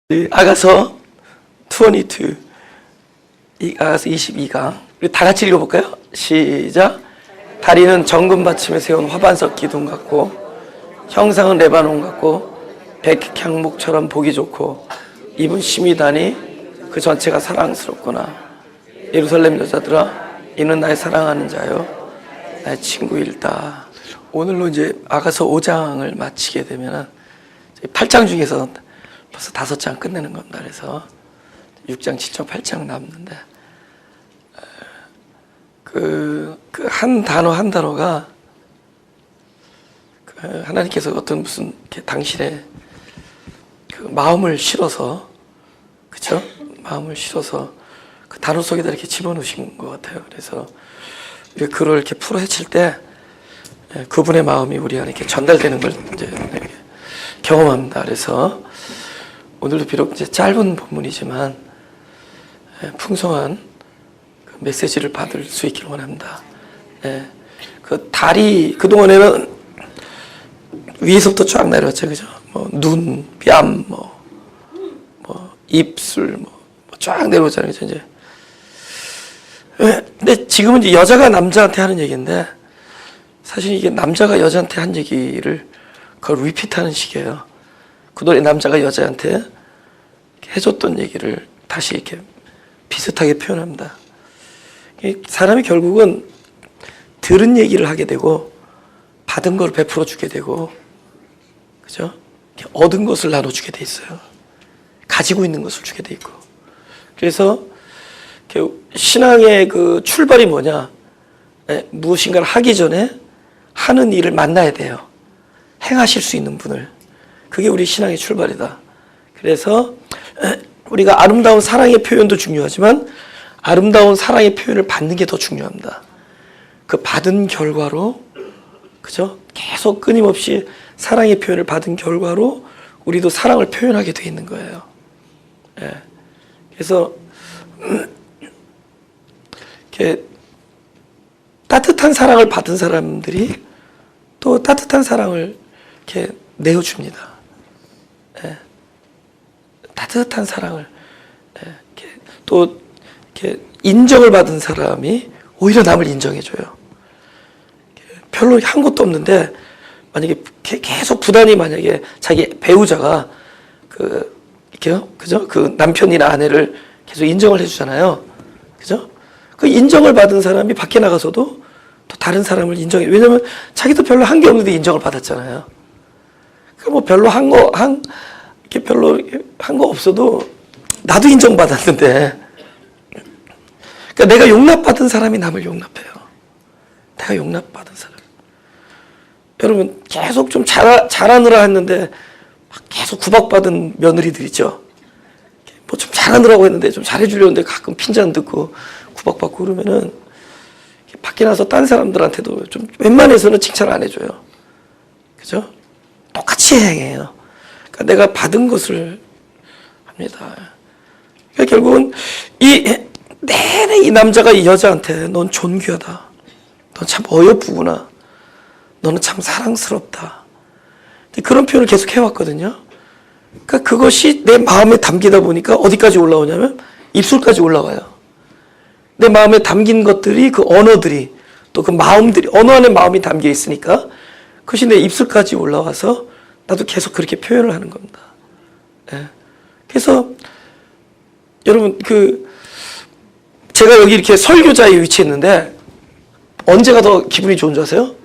아가서 22, 아가서 22강 우리 다 같이 읽어볼까요? 시작. 다리는 정금 받침에 세운 화반석 기둥 같고 형상은 레바논 같고 백향목처럼 보기 좋고 입은 심이다니 그 전체가 사랑스럽구나. 예루살렘 여자들아, 이는 나의 사랑하는 자요 나의 친구일다. 오늘로 이제 아가서 5장을 마치게 되면은 8장 중에서 벌써 5장 끝내는 겁니다. 그래서 6장, 7장, 8장 남는데 그 한 단어 한 단어가 하나님께서 어떤 무슨 당신의 그 마음을 실어서, 그쵸? 마음을 실어서 그 단어 속에다 이렇게 집어넣으신 것 같아요. 그래서 우리가 글을 이렇게 풀어 헤칠 때 그분의 마음이 우리 안에 이렇게 전달되는 걸 이제 경험합니다. 그래서 오늘도 비록 이제 짧은 본문이지만 풍성한 그 메시지를 받을 수 있기를 원합니다. 그 달이 그동안에는 위에서부터 쫙 내려왔죠, 그죠? 뭐 눈, 뺨, 뭐 입술, 쫙 내려오잖아요, 그죠? 이제. 근데 지금은 이제 여자가 남자한테 하는 얘기인데 사실 이게 남자가 여자한테 한 얘기를 그걸 리피트하는 식이에요. 그동안에 남자가 여자한테 해줬던 얘기를 다시 이렇게 비슷하게 표현합니다. 사람이 결국은 들은 얘기를 하게 되고 받은 걸 베풀어 주게 되고, 그죠? 얻은 것을 나눠주게 돼 있어요. 가지고 있는 것을 주게 돼 있고. 그래서 신앙의 그 출발이 뭐냐? 무엇인가를 하기 전에 하는 일을 만나야 돼요. 행하실 수 있는 분을. 그게 우리 신앙의 출발이다. 그래서 우리가 아름다운 사랑의 표현도 중요하지만 아름다운 사랑의 표현을 받는 게 더 중요합니다. 그 받은 결과로, 그죠? 계속 끊임없이 사랑의 표현을 받은 결과로 우리도 사랑을 표현하게 돼 있는 거예요. 그래서 이렇게 따뜻한 사랑을 받은 사람들이 또 따뜻한 사랑을 이렇게 내어줍니다. 따뜻한 사랑을 또 이렇게 인정을 받은 사람이 오히려 남을 인정해줘요. 별로 한 것도 없는데 만약에 계속 부단히 만약에 자기 배우자가 그죠? 그 남편이나 아내를 계속 인정을 해주잖아요. 그죠? 그 인정을 받은 사람이 밖에 나가서도 또 다른 사람을 인정해. 왜냐면 자기도 별로 한 게 없는데 인정을 받았잖아요. 뭐 별로 이렇게 별로 한 거 없어도 나도 인정받았는데, 그러니까 내가 용납받은 사람이 남을 용납해요. 내가 용납받은 사람. 여러분 계속 좀 잘하느라 했는데 막 계속 구박받은 며느리들 있죠. 뭐 좀 잘하느라고 했는데 좀 잘해주려는데 가끔 핀잔 듣고 구박받고 그러면은 밖에 나서 딴 사람들한테도 좀 웬만해서는 칭찬 안 해줘요. 그죠? 똑같이 행해요. 그러니까 내가 받은 것을 합니다. 그러니까 결국은 내내 이 남자가 이 여자한테 넌 존귀하다. 넌 참 어여쁘구나. 너는 참 사랑스럽다. 그런 표현을 계속 해왔거든요. 그러니까 그것이 내 마음에 담기다 보니까 어디까지 올라오냐면 입술까지 올라와요. 내 마음에 담긴 것들이, 그 언어들이, 또 그 마음들이, 언어 안에 마음이 담겨 있으니까 그것이 내 입술까지 올라와서 나도 계속 그렇게 표현을 하는 겁니다. 그래서 여러분 제가 여기 이렇게 설교자의 위치에 있는데 언제가 더 기분이 좋은 줄 아세요?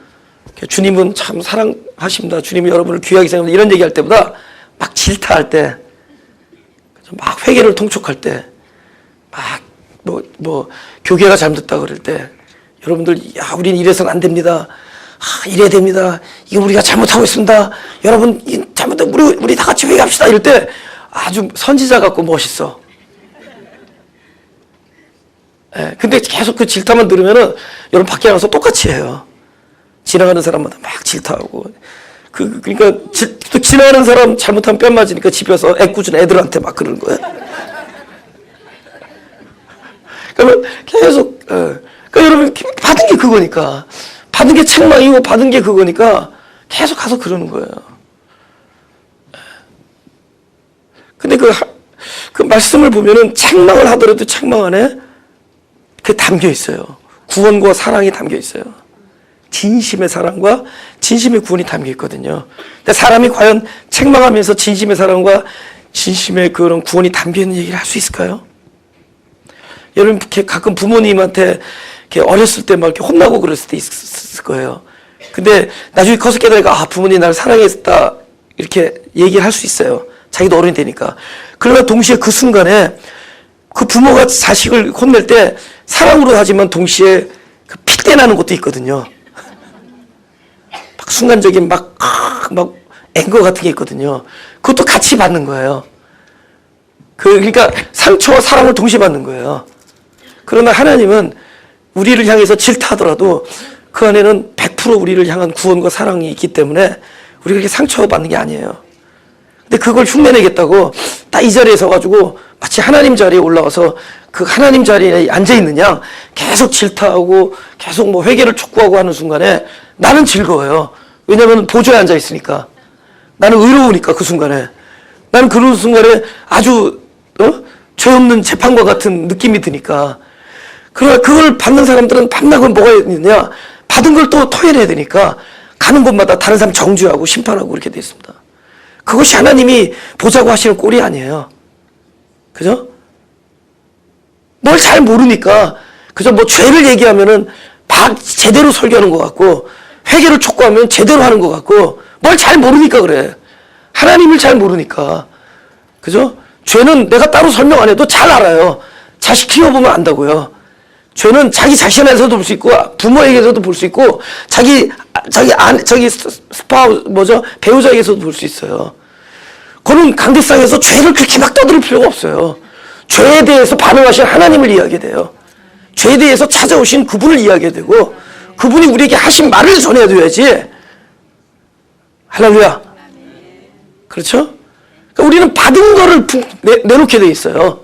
주님은 참 사랑하십니다. 주님이 여러분을 귀하게 생각합니다. 이런 얘기할 때보다 막 질타할 때, 막 회개를 통촉할 때, 막 교계가 잘못됐다 그럴 때, 여러분들, 야, 우린 이래서는 안 됩니다. 이래야 됩니다. 이거 우리가 잘못하고 있습니다. 여러분, 잘못된, 우리 다 같이 회개합시다. 이럴 때 아주 선지자 같고 멋있어. 근데 계속 그 질타만 들으면은 여러분 밖에 나가서 똑같이 해요. 지나가는 사람마다 막 질타하고. 그러니까 또 지나가는 사람 잘못하면 뺨 맞으니까 집에서 애꿎은 애들한테 막 그러는 거예요. 그러면 계속, 그러니까 여러분 받은 게 그거니까. 받은 게 책망이고 받은 게 그거니까 계속 가서 그러는 거예요. 근데 그 말씀을 보면은 책망을 하더라도 책망 안에 그게 담겨 있어요. 구원과 사랑이 담겨 있어요. 진심의 사랑과 진심의 구원이 담겨 있거든요. 근데 사람이 과연 책망하면서 진심의 사랑과 진심의 그런 구원이 담겨 있는 얘기를 할 수 있을까요? 여러분 가끔 부모님한테 이렇게 어렸을 때 막 이렇게 혼나고 그랬을 때 있을 거예요. 근데 나중에 커서 깨달으니까 부모님이 나를 사랑했다 이렇게 얘기를 할 수 있어요. 자기도 어른이 되니까. 그러나 동시에 그 순간에 그 부모가 자식을 혼낼 때 사랑으로 하지만 동시에 그 핏대 나는 것도 있거든요. 막 순간적인 막 앵거 같은 게 있거든요. 그것도 같이 받는 거예요. 그러니까 상처와 사랑을 동시에 받는 거예요. 그러나 하나님은 우리를 향해서 질타하더라도 그 안에는 100% 우리를 향한 구원과 사랑이 있기 때문에 우리가 그렇게 상처받는 게 아니에요. 근데 그걸 흉내내겠다고 딱 이 자리에 서가지고 마치 하나님 자리에 올라가서 그 하나님 자리에 앉아있느냐 계속 질타하고 계속 뭐 회개를 촉구하고 하는 순간에 나는 즐거워요. 왜냐면 보좌에 앉아있으니까. 나는 의로우니까 그 순간에. 나는 그런 순간에 아주 죄 없는 재판과 같은 느낌이 드니까. 그러나 그걸 받는 사람들은 밤낮은 뭐가 있느냐 받은 걸 또 토해내야 되니까 가는 곳마다 다른 사람 정죄하고 심판하고 그렇게 돼 있습니다. 그것이 하나님이 보자고 하시는 꼴이 아니에요. 그죠? 뭘 잘 모르니까 그죠? 뭐 죄를 얘기하면은 제대로 설교하는 것 같고 회개를 촉구하면 제대로 하는 것 같고 뭘 잘 모르니까 그래. 하나님을 잘 모르니까. 그죠? 죄는 내가 따로 설명 안 해도 잘 알아요. 자식 키워보면 안다고요. 죄는 자기 자신에서도 볼 수 있고 부모에게서도 볼 수 있고 배우자에게서도 볼 수 있어요. 그는 강대상에서 죄를 그렇게 막 떠들 필요가 없어요. 죄에 대해서 반응하신 하나님을 이야기해야 돼요. 죄에 대해서 찾아오신 그분을 이야기해야 되고 그분이 우리에게 하신 말을 전해줘야지. 할렐루야. 그렇죠? 그러니까 우리는 받은 거를 내놓게 돼 있어요.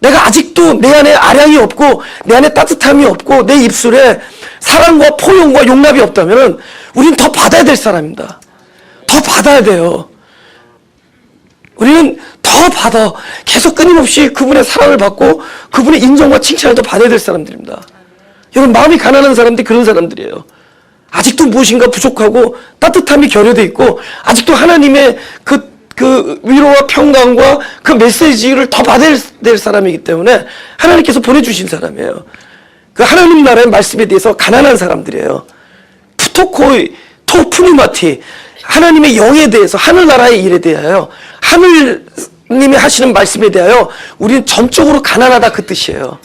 내가 아직도 내 안에 아량이 없고 내 안에 따뜻함이 없고 내 입술에 사랑과 포용과 용납이 없다면 우리는 더 받아야 될 사람입니다. 더 받아야 돼요. 우리는 더 받아 계속 끊임없이 그분의 사랑을 받고 그분의 인정과 칭찬을 더 받아야 될 사람들입니다. 여러분 마음이 가난한 사람들이 그런 사람들이에요. 아직도 무엇인가 부족하고 따뜻함이 결여되어 있고 아직도 하나님의 그 위로와 평강과 그 메시지를 더 받아야 될 사람이기 때문에 하나님께서 보내주신 사람이에요. 그 하나님 나라의 말씀에 대해서 가난한 사람들이에요. 푸토코이, 토푸니마티, 하나님의 영에 대해서 하늘나라의 일에 대하여 하늘님이 하시는 말씀에 대하여 우리는 전적으로 가난하다 그 뜻이에요.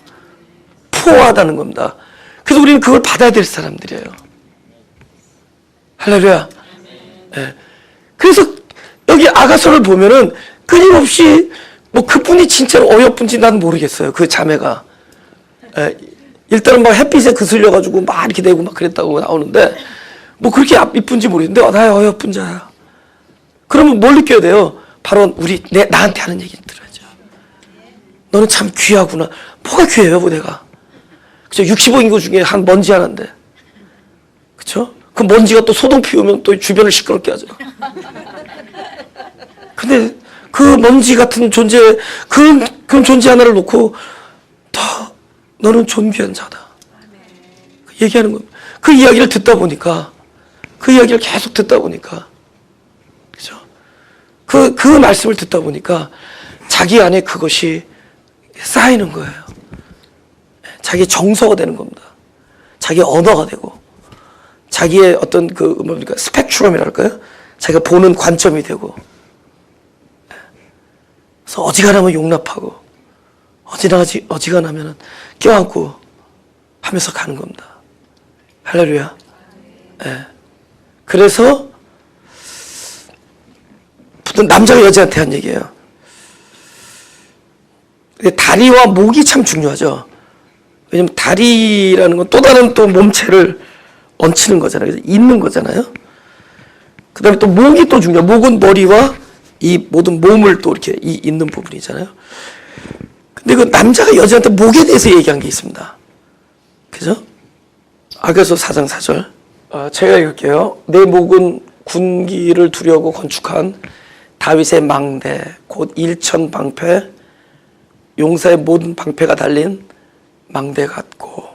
푸어하다는 겁니다. 그래서 우리는 그걸 받아야 될 사람들이에요. 할렐루야. 네. 그래서 여기 아가서를 보면은 끊임없이 뭐 그분이 진짜로 어여쁜지 나는 모르겠어요. 그 자매가. 일단은 막 햇빛에 그슬려가지고 막 이렇게 되고 막 그랬다고 나오는데 뭐 그렇게 이쁜지 모르겠는데 나의 어여쁜 자야. 그러면 뭘 느껴야 돼요? 바로 나한테 하는 얘기를 들어야죠. 너는 참 귀하구나. 뭐가 귀해요, 뭐 내가. 그쵸? 65인구 중에 한 먼지 하나인데. 그쵸? 그 먼지가 또 소동 피우면 또 주변을 시끄럽게 하죠. 근데 그 먼지 같은 존재, 그런 존재 하나를 놓고 너는 존귀한 자다. 얘기하는 겁니다. 그 이야기를 듣다 보니까, 그 이야기를 계속 듣다 보니까, 그죠? 그 말씀을 듣다 보니까 자기 안에 그것이 쌓이는 거예요. 자기 정서가 되는 겁니다. 자기 언어가 되고, 자기의 어떤 스펙트럼이랄까요? 자기가 보는 관점이 되고, 그래서 어지간하면 용납하고 어지간하면 껴안고 하면서 가는 겁니다. 할렐루야. 네. 그래서 남자가 여자한테 한 얘기예요. 다리와 목이 참 중요하죠. 왜냐면 다리라는 건 또 다른 또 몸체를 얹히는 거잖아요. 그래서 있는 거잖아요. 그 다음에 또 목이 또 중요해요. 목은 머리와 이 모든 몸을 또 이렇게 있는 부분이잖아요. 근데 그 남자가 여자한테 목에 대해서 얘기한 게 있습니다. 그죠? 아가서 4장 4절. 제가 읽을게요. 내 목은 군기를 두려고 건축한 다윗의 망대, 곧 일천방패, 용사의 모든 방패가 달린 망대 같고,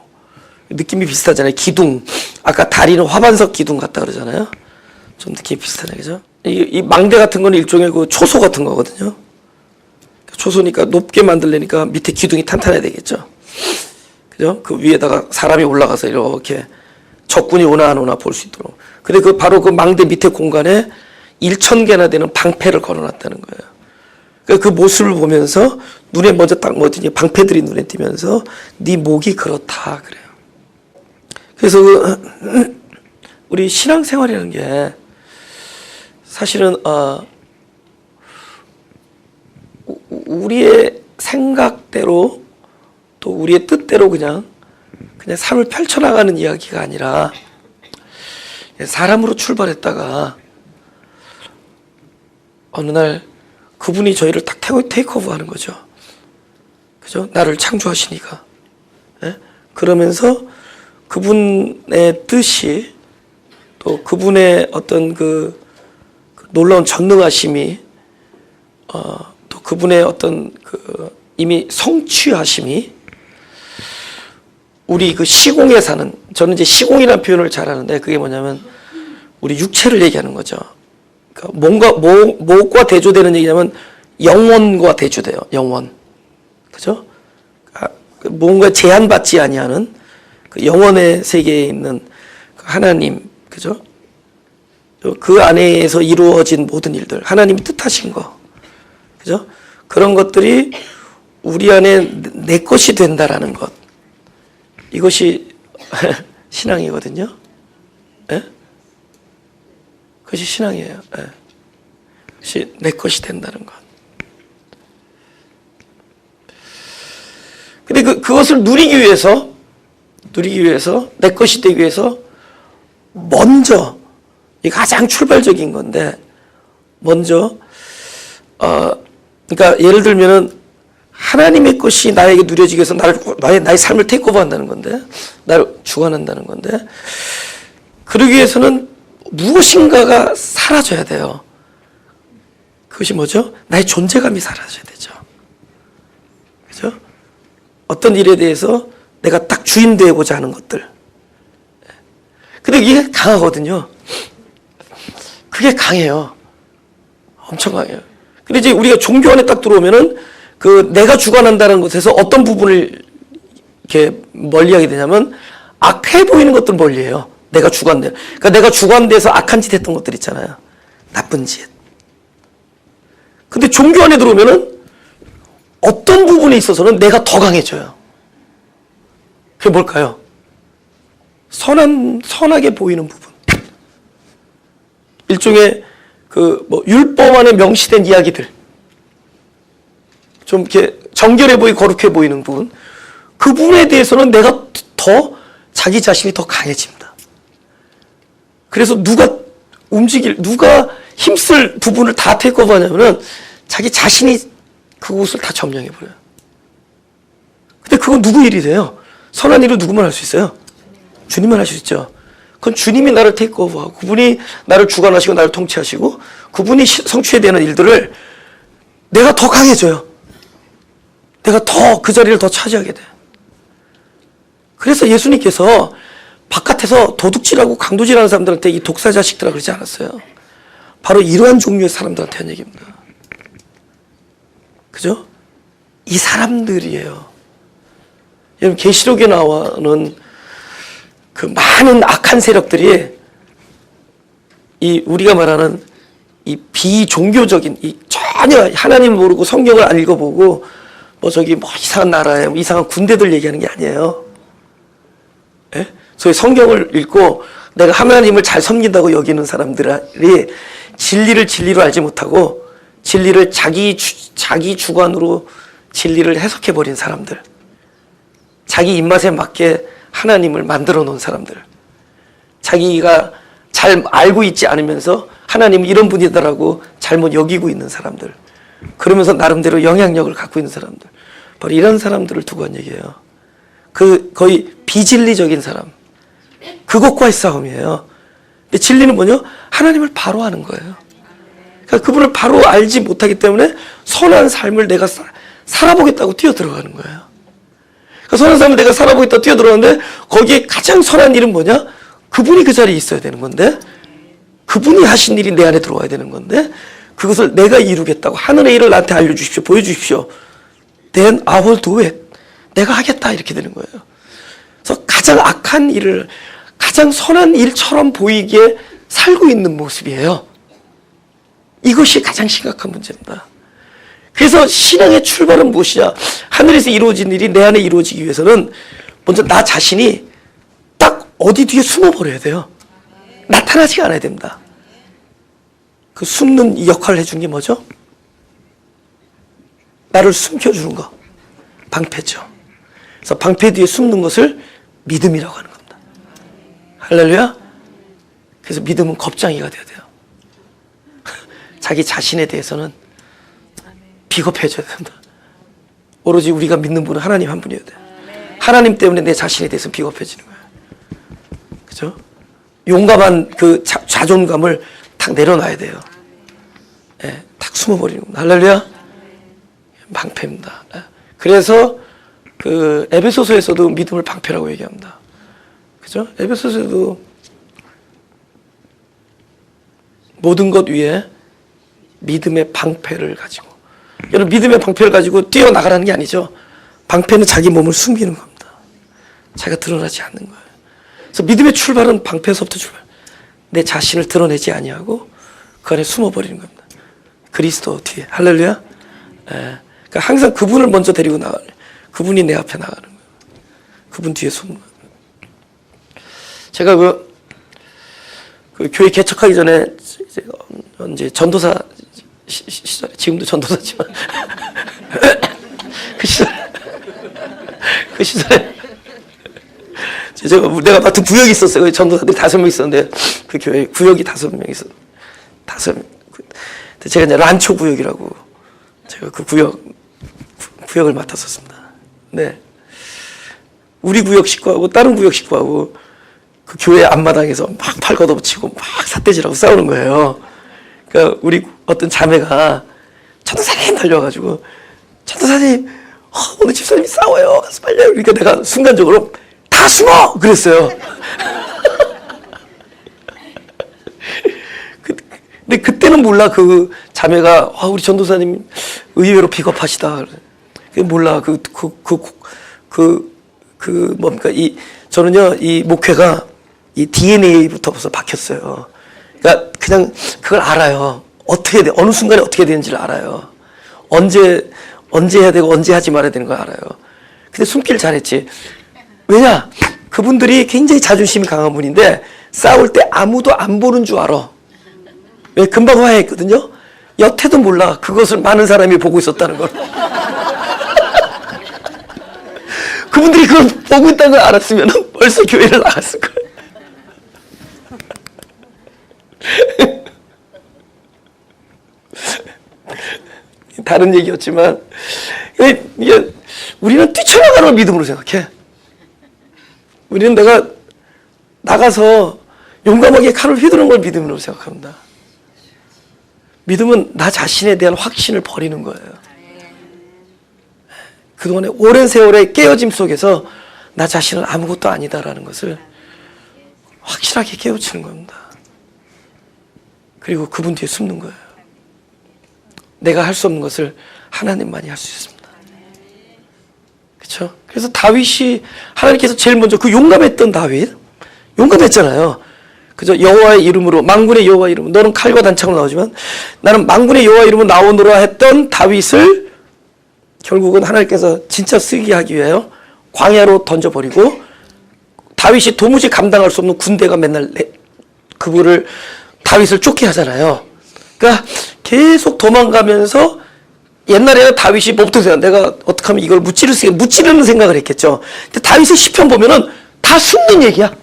느낌이 비슷하잖아요. 기둥, 아까 다리는 화반석 기둥 같다 그러잖아요. 좀 느낌이 비슷하네, 그죠? 이 망대 같은 거는 일종의 그 초소 같은 거거든요. 초소니까 높게 만들려니까 밑에 기둥이 탄탄해야 되겠죠. 그죠? 그 위에다가 사람이 올라가서 이렇게 적군이 오나 안 오나 볼 수 있도록. 근데 그 바로 그 망대 밑에 공간에 1,000개나 되는 방패를 걸어놨다는 거예요. 그러니까 그 모습을 보면서 눈에 먼저 딱 뭐더니 방패들이 눈에 띄면서 네 목이 그렇다 그래요. 그래서 우리 신앙생활이라는 게 사실은 우리의 생각대로 또 우리의 뜻대로 그냥 삶을 펼쳐나가는 이야기가 아니라 사람으로 출발했다가 어느 날 그분이 저희를 딱 테이크오버 하는 거죠. 그죠? 나를 창조하시니까. 예? 그러면서 그분의 뜻이 또 그분의 어떤 그 놀라운 전능하심이 또 그분의 어떤 그 이미 성취하심이 우리 그 시공에 사는, 저는 이제 시공이라는 표현을 잘 하는데 그게 뭐냐면 우리 육체를 얘기하는 거죠. 그러니까 뭔가 뭐과 대조되는 얘기냐면 영원과 대조돼요. 영원. 그죠? 뭔가 제한받지 아니하는 그 영원의 세계에 있는 그 하나님, 그죠? 그 안에서 이루어진 모든 일들, 하나님이 뜻하신 거, 그죠? 그런 것들이 우리 안에 내 것이 된다라는 것, 이것이 신앙이거든요. 예? 그것이 신앙이에요. 예. 그것이 내 것이 된다는 것. 근데 그것을 누리기 위해서 내 것이 되기 위해서 먼저, 이 가장 출발적인 건데, 먼저, 그러니까 예를 들면은 하나님의 것이 나에게 누려지기 위해서 나의 삶을 테이크오버 한다는 건데, 나를 주관한다는 건데, 그러기 위해서는 무엇인가가 사라져야 돼요. 그것이 뭐죠? 나의 존재감이 사라져야 되죠. 그죠? 어떤 일에 대해서 내가 딱 주인 되고자 하는 것들. 근데 이게 강하거든요. 그게 강해요. 엄청 강해요. 근데 이제 우리가 종교 안에 딱 들어오면은 그 내가 주관한다는 것에서 어떤 부분을 이렇게 멀리하게 되냐면 악해 보이는 것들 멀리해요. 내가 주관돼. 그러니까 내가 주관돼서 악한 짓 했던 것들 있잖아요. 나쁜 짓. 근데 종교 안에 들어오면은 어떤 부분에 있어서는 내가 더 강해져요. 그게 뭘까요? 선하게 보이는 부분. 일종의 율법 안에 명시된 이야기들. 좀 이렇게 정결해 보이고 거룩해 보이는 부분. 그 부분에 대해서는 내가 더 자기 자신이 더 강해집니다. 그래서 누가 힘쓸 부분을 다 테이크오버 하냐면은 자기 자신이 그곳을 다 점령해 버려요. 근데 그건 누구 일이 돼요? 선한 일은 누구만 할 수 있어요? 주님만 할 수 있죠. 그건 주님이 나를 테이크오버하고 그분이 나를 주관하시고 나를 통치하시고 그분이 성취해야 되는 일들을 내가 더 강해져요. 내가 더 그 자리를 더 차지하게 돼. 그래서 예수님께서 바깥에서 도둑질하고 강도질하는 사람들한테 이 독사 자식들아 그러지 않았어요. 바로 이러한 종류의 사람들한테 한 얘기입니다. 그죠? 이 사람들이에요. 여러분 계시록에 나오는 그 많은 악한 세력들이 이 우리가 말하는 이 비종교적인 이 전혀 하나님을 모르고 성경을 안 읽어보고 뭐 이상한 나라에 이상한 군대들 얘기하는 게 아니에요. 예? 소위 성경을 읽고 내가 하나님을 잘 섬긴다고 여기는 사람들이 진리를 진리로 알지 못하고 진리를 자기 주관으로 진리를 해석해버린 사람들. 자기 입맛에 맞게 하나님을 만들어 놓은 사람들. 자기가 잘 알고 있지 않으면서 하나님은 이런 분이다라고 잘못 여기고 있는 사람들. 그러면서 나름대로 영향력을 갖고 있는 사람들. 바로 이런 사람들을 두고 한 얘기예요. 거의 비진리적인 사람. 그것과의 싸움이에요. 근데 진리는 뭐냐? 하나님을 바로 하는 거예요. 그러니까 그분을 바로 알지 못하기 때문에 선한 삶을 내가 살아보겠다고 뛰어들어가는 거예요. 그러니까 선한 삶을 내가 살아보겠다고 뛰어들어가는데 거기에 가장 선한 일은 뭐냐? 그분이 그 자리에 있어야 되는 건데, 그분이 하신 일이 내 안에 들어와야 되는 건데, 그것을 내가 이루겠다고 하늘의 일을 나한테 알려주십시오. 보여주십시오. Then I will do it. 내가 하겠다. 이렇게 되는 거예요. 그래서 가장 악한 일을 가장 선한 일처럼 보이게 살고 있는 모습이에요. 이것이 가장 심각한 문제입니다. 그래서 신앙의 출발은 무엇이냐? 하늘에서 이루어진 일이 내 안에 이루어지기 위해서는 먼저 나 자신이 딱 어디 뒤에 숨어버려야 돼요. 나타나지 않아야 됩니다. 그 숨는 이 역할을 해준 게 뭐죠? 나를 숨겨주는 거. 방패죠. 그래서 방패 뒤에 숨는 것을 믿음이라고 하는 겁니다. 할렐루야. 그래서 믿음은 겁쟁이가 돼야 돼요. 자기 자신에 대해서는 비겁해져야 된다. 오로지 우리가 믿는 분은 하나님 한 분이어야 돼요. 하나님 때문에 내 자신에 대해서 비겁해지는 거예요. 그죠? 용감한 그 자존감을 탁 내려놔야 돼요. 예, 탁 숨어버리는 겁니다. 할렐루야. 방패입니다. 예. 그래서 그 에베소서에서도 믿음을 방패라고 얘기합니다. 그죠? 에베소서에도 모든 것 위에 믿음의 방패를 가지고, 여러분 믿음의 방패를 가지고 뛰어나가라는 게 아니죠. 방패는 자기 몸을 숨기는 겁니다. 자기가 드러나지 않는 거예요. 그래서 믿음의 출발은 방패에서부터 출발. 내 자신을 드러내지 아니하고 그 안에 숨어버리는 겁니다. 그리스도 뒤에. 할렐루야. 예. 그러니까 항상 그분을 먼저 데리고 나가요. 그분이 내 앞에 나가는 거예요. 그분 뒤에 숨는 거예요. 제가 그 교회 개척하기 전에 이제 전도사 시절에, 지금도 전도사지만 그 시절에 내가 맡은 구역이 있었어요. 전도사들이 5명 있었는데 그 교회 구역이 5명 있었어요. 제가 이제 란초 구역이라고 제가 그 구역을 맡았었습니다. 네. 우리 구역 식구하고 다른 구역 식구하고 그 교회 앞마당에서 막 팔 걷어붙이고 막 삿대질하고 싸우는 거예요. 그러니까 우리 어떤 자매가 전도사님 달려와가지고 전도사님 오늘 집사님이 싸워요. 빨리. 그러니까 내가 순간적으로 다 숨어! 그랬어요. 근데 그때는 몰라. 그 자매가 우리 전도사님 의외로 비겁하시다. 몰라. 뭡니까. 저는요, 이 목회가 이 DNA부터 벌써 박혔어요. 그러니까 그냥 그걸 알아요. 어떻게 돼, 어느 순간에 어떻게 되는지를 알아요. 언제 해야 되고 언제 하지 말아야 되는 걸 알아요. 근데 숨기를 잘했지. 왜냐? 그분들이 굉장히 자존심이 강한 분인데 싸울 때 아무도 안 보는 줄 알아. 왜? 금방 화해했거든요. 여태도 몰라. 그것을 많은 사람이 보고 있었다는 걸. 그분들이 그걸 보고 있다는 걸 알았으면 벌써 교회를 나갔을 거예요. 다른 얘기였지만 우리는 뛰쳐나가는 걸 믿음으로 생각해. 우리는 내가 나가서 용감하게 칼을 휘두르는 걸 믿음으로 생각합니다. 믿음은 나 자신에 대한 확신을 버리는 거예요. 그동안에 오랜 세월의 깨어짐 속에서 나 자신은 아무것도 아니다라는 것을 확실하게 깨우치는 겁니다. 그리고 그분 뒤에 숨는 거예요. 내가 할 수 없는 것을 하나님만이 할 수 있습니다. 그렇죠? 그래서 다윗이 하나님께서 제일 먼저 그 용감했던 다윗, 용감했잖아요. 그죠? 여호와의 이름으로, 만군의 여호와 이름으로, 너는 칼과 단창으로 나오지만 나는 만군의 여호와 이름으로 나오노라 했던 다윗을 결국은 하나님께서 진짜 쓰게 하기 위하여 광야로 던져버리고, 다윗이 도무지 감당할 수 없는 군대가 맨날 그거를 다윗을 쫓게 하잖아요. 그러니까 계속 도망가면서, 옛날에는 다윗이 뭐부터 생각, 내가 어떻게 하면 이걸 무찌르는 생각을 했겠죠. 근데 다윗의 시편 보면은 다 숨는 얘기야.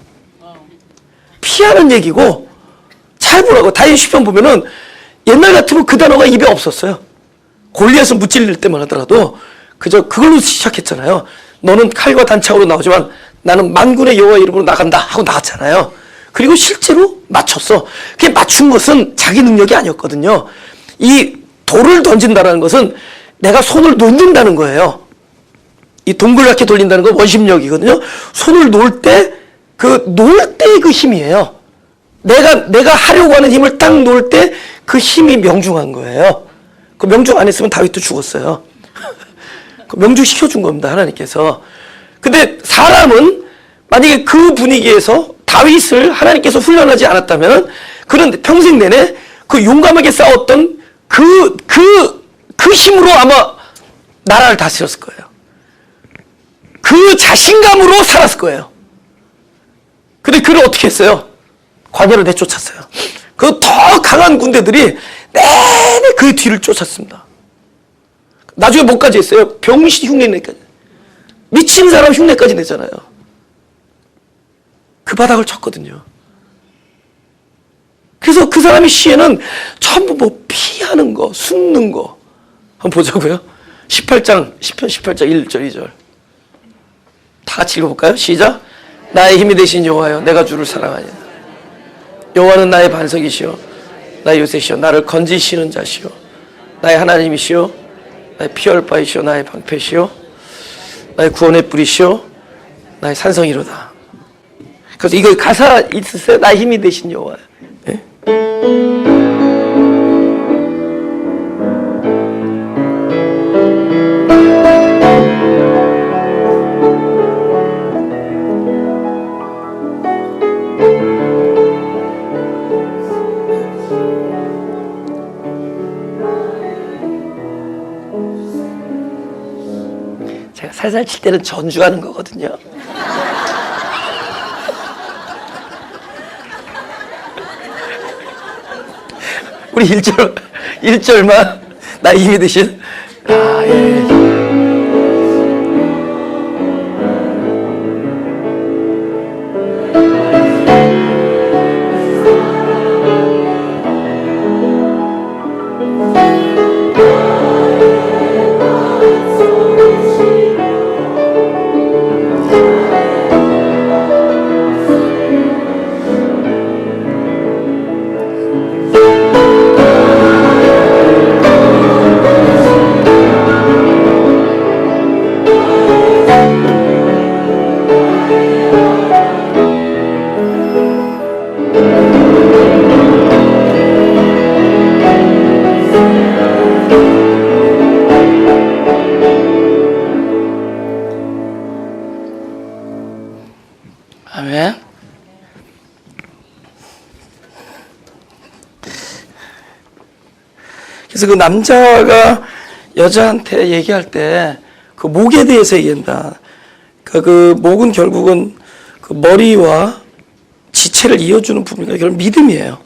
피하는 얘기고. 잘 보라고. 다윗 시편 보면은 옛날 같으면 그 단어가 입에 없었어요. 골리앗을 무찔릴 때만 하더라도 그저 그걸로 시작했잖아요. 너는 칼과 단창으로 나오지만 나는 만군의 여호와 이름으로 나간다 하고 나갔잖아요. 그리고 실제로 맞췄어. 그게 맞춘 것은 자기 능력이 아니었거든요. 이 돌을 던진다는 것은 내가 손을 놓는다는 거예요. 이 동그랗게 돌린다는 건 원심력이거든요. 손을 놓을 때, 놓을 때 그 힘이에요. 내가 하려고 하는 힘을 딱 놓을 때 그 힘이 명중한 거예요. 그 명중 안 했으면 다윗도 죽었어요. 그 명중 시켜준 겁니다, 하나님께서. 근데 사람은 만약에 그 분위기에서 다윗을 하나님께서 훈련하지 않았다면 그는 평생 내내 그 용감하게 싸웠던 그 힘으로 아마 나라를 다스렸을 거예요. 그 자신감으로 살았을 거예요. 근데 그를 어떻게 했어요? 광야로 내쫓았어요. 그 더 강한 군대들이 내내 그 뒤를 쫓았습니다. 나중에 뭐까지 했어요? 병신 흉내내까지. 미친 사람 흉내까지 내잖아요. 그 바닥을 쳤거든요. 그래서 그 사람의 시에는 전부 뭐 피하는 거, 숨는 거. 한번 보자고요. 18장, 10편 18장 1절, 2절. 다 같이 읽어볼까요? 시작. 나의 힘이 되신 여호와여, 내가 주를 사랑하냐. 여호와는 나의 반석이시여, 나의 요새시여, 나를 건지시는 자시여, 나의 하나님이시여, 나의 피할 바이시여, 나의 방패시여, 나의 구원의 뿌리시여, 나의 산성이로다. 그래서 이거 가사 있으세요? 나의 힘이 되신 여호와여. 네? 제가 살살 칠 때는 전주하는 거거든요. 우리 1절만 나의 힘이 되신 예. 아멘. 그래서 그 남자가 여자한테 얘기할 때 그 목에 대해서 얘기한다. 그 목은 결국은 그 머리와 지체를 이어주는 부분이 결국 믿음이에요.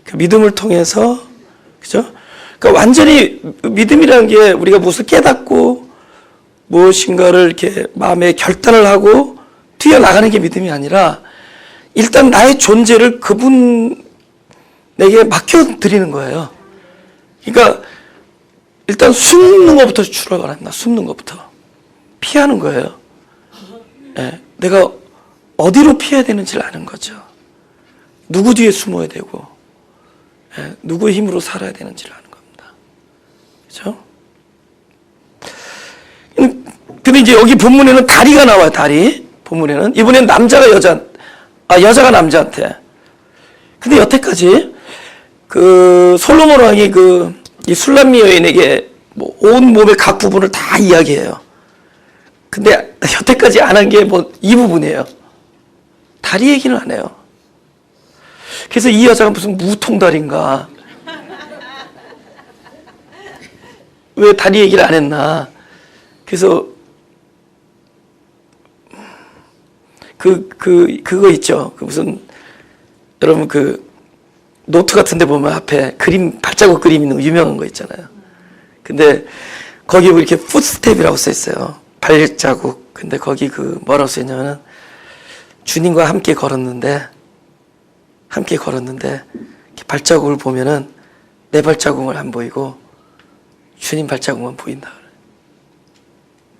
그 믿음을 통해서, 그죠? 그러니까 완전히 믿음이라는 게 우리가 무엇을 깨닫고 무엇인가를 이렇게 마음에 결단을 하고 뛰어나가는 게 믿음이 아니라 일단 나의 존재를 그분에게 맡겨드리는 거예요. 그러니까 일단 숨는 것부터 출발한다. 숨는 것부터. 피하는 거예요. 예, 내가 어디로 피해야 되는지를 아는 거죠. 누구 뒤에 숨어야 되고 누구의 힘으로 살아야 되는지를 아는 겁니다. 그죠? 근데 이제 여기 본문에는 다리가 나와요. 다리. 본문에는. 이번엔 남자가 여자가 남자한테. 근데 여태까지 그 솔로몬 왕이 이 술람미 여인에게 뭐 온 몸의 각 부분을 다 이야기해요. 근데 여태까지 안 한 게 뭐 이 부분이에요. 다리 얘기는 안 해요. 그래서 이 여자가 무슨 무통다리인가? 왜 다리 얘기를 안 했나? 그래서 그거 있죠. 무슨 여러분 노트 같은 데 보면 앞에 발자국 그림 있는 거 유명한 거 있잖아요. 근데 거기 이렇게 풋스텝이라고 써 있어요. 발자국. 근데 거기 뭐라고 써 있냐면은 주님과 함께 걸었는데 발자국을 보면은 내 발자국은 안 보이고 주님 발자국만 보인다.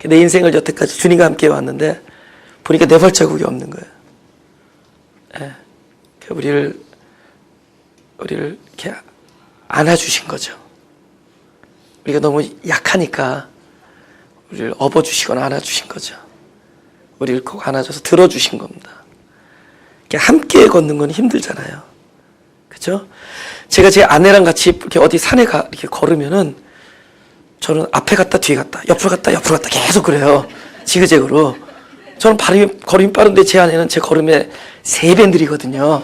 내 인생을 여태까지 주님과 함께 왔는데 보니까 내 발자국이 없는 거예요. 예. 우리를 이렇게 안아주신 거죠. 우리가 너무 약하니까 우리를 업어주시거나 안아주신 거죠. 우리를 꼭 안아줘서 들어주신 겁니다. 함께 걷는 건 힘들잖아요. 그죠? 제가 제 아내랑 같이 이렇게 어디 산에 이렇게 걸으면은 저는 앞에 갔다 뒤에 갔다 옆으로 갔다 계속 그래요. 지그재그로. 저는 걸음이 빠른데 제 아내는 제 걸음에 3배 느리거든요.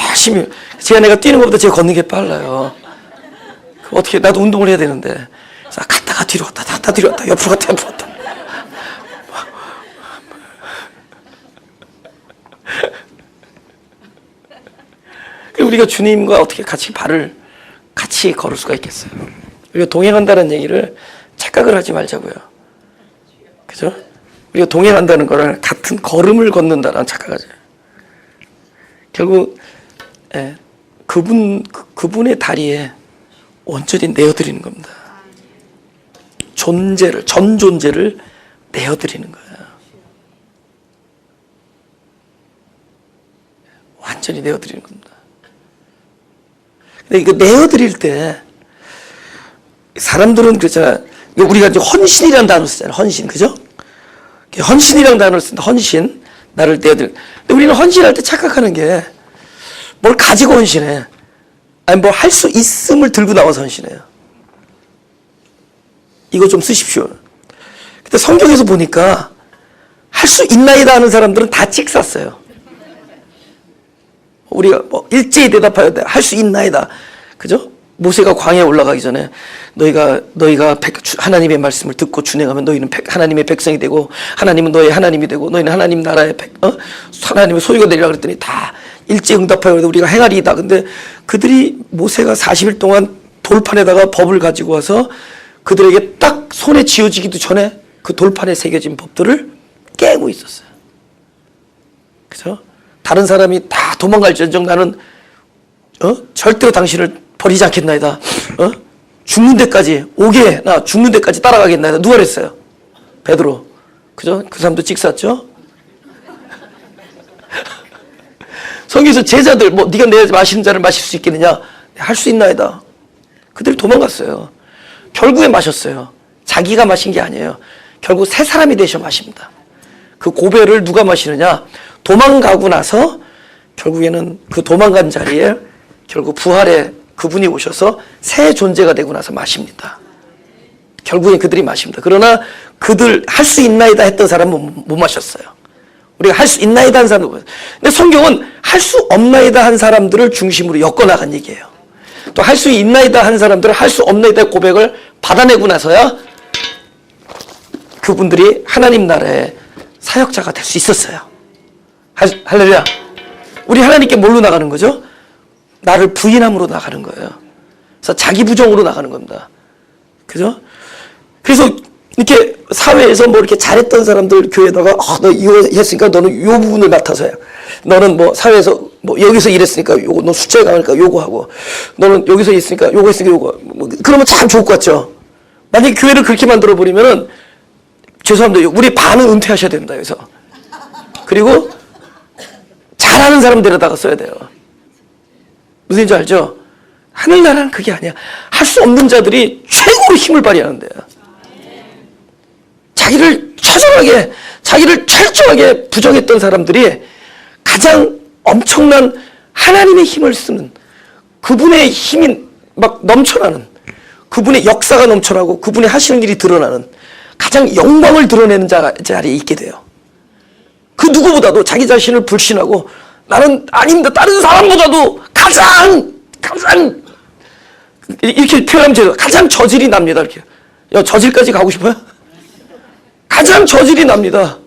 열심히. 제 아내가 뛰는 것보다 제가 걷는 게 빨라요. 어떻게, 나도 운동을 해야 되는데. 그래서 갔다가 뒤로 갔다 뒤로 갔다 옆으로 갔다. 우리가 주님과 어떻게 같이 걸을 수가 있겠어요. 우리가 동행한다는 얘기를 착각을 하지 말자고요. 그죠? 우리가 동행한다는 거를 같은 걸음을 걷는다라는 착각하죠. 결국 그분의 다리에 온전히 내어드리는 겁니다. 전 존재를 내어드리는 거예요. 완전히 내어드리는 겁니다. 근데 이거 내어드릴 때 사람들은 그렇잖아. 우리가 이제 헌신이라는 단어를 쓰잖아요. 헌신, 그죠? 헌신이라는 단어를 쓴다. 헌신, 나를 내어드릴. 근데 우리는 헌신할 때 착각하는 게 뭘 가지고 헌신해. 아니 뭘 할 수 있음을 들고 나와서 헌신해요. 이거 좀 쓰십시오. 근데 성경에서 보니까 할 수 있나이다 하는 사람들은 다 찍쌌어요. 우리가 뭐 일제히 대답하여 할 수 있나이다. 그죠? 모세가 광야에 올라가기 전에 너희가 하나님의 말씀을 듣고 준행하면 너희는 하나님의 백성이 되고 하나님은 너의 하나님이 되고 너희는 하나님 나라의 하나님의 소유가 되리라 그랬더니 다 일제히 응답하여 우리가 행하리이다. 근데 그들이 모세가 40일 동안 돌판에다가 법을 가지고 와서 그들에게 딱 손에 쥐어지기도 전에 그 돌판에 새겨진 법들을 깨고 있었어요. 그죠? 다른 사람이 다 도망갈지언정 나는 절대로 당신을 버리지 않겠나이다. 죽는 데까지 나 죽는 데까지 따라가겠나이다. 누가 그랬어요? 베드로. 그죠? 그 사람도 찍쌌죠? 성경에서 제자들 네가 내 마시는 잔을 마실 수 있겠느냐? 할 수 있나이다. 그들이 도망갔어요. 결국에 마셨어요. 자기가 마신 게 아니에요. 결국 새 사람이 되셔 마십니다. 그 고배를 누가 마시느냐? 도망가고 나서 결국에는 그 도망간 자리에 결국 부활의 그분이 오셔서 새 존재가 되고 나서 마십니다. 결국엔 그들이 마십니다. 그러나 그들 할 수 있나이다 했던 사람은 못 마셨어요. 우리가 할 수 있나이다 한 사람은. 근데 성경은 할 수 없나이다 한 사람들을 중심으로 엮어나간 얘기예요. 또 할 수 있나이다 한 사람들은 할 수 없나이다 고백을 받아내고 나서야 그분들이 하나님 나라의 사역자가 될 수 있었어요. 할렐루야. 우리 하나님께 뭘로 나가는 거죠? 나를 부인함으로 나가는 거예요. 그래서 자기 부정으로 나가는 겁니다. 그죠? 그래서 이렇게 사회에서 뭐 이렇게 잘했던 사람들 교회에다가 너 이거 했으니까 너는 요 부분을 맡아서 해. 너는 뭐 사회에서 뭐 여기서 일했으니까 요거 너 숫자에 강하니까 요거 하고 너는 여기서 있으니까 요거 했으니까 요거 뭐 그러면 참 좋을 것 같죠? 만약에 교회를 그렇게 만들어 버리면은 죄송합니다. 우리 반은 은퇴하셔야 됩니다. 여기서. 그리고 잘하는 사람 데려다가 써야 돼요. 무슨 얘기인지 알죠? 하늘나라는 그게 아니야. 할 수 없는 자들이 최고로 힘을 발휘하는 데야. 자기를 처절하게, 자기를 철저하게 부정했던 사람들이 가장 엄청난 하나님의 힘을 쓰는, 그분의 힘이 막 넘쳐나는, 그분의 역사가 넘쳐나고 그분이 하시는 일이 드러나는 가장 영광을 드러내는 자리에 있게 돼요. 그 누구보다도 자기 자신을 불신하고 나는 아닙니다. 다른 사람보다도 가장 이렇게 표현하면 돼요. 가장 저질이 납니다. 이렇게. 저질까지 가고 싶어요? 가장 저질이 납니다.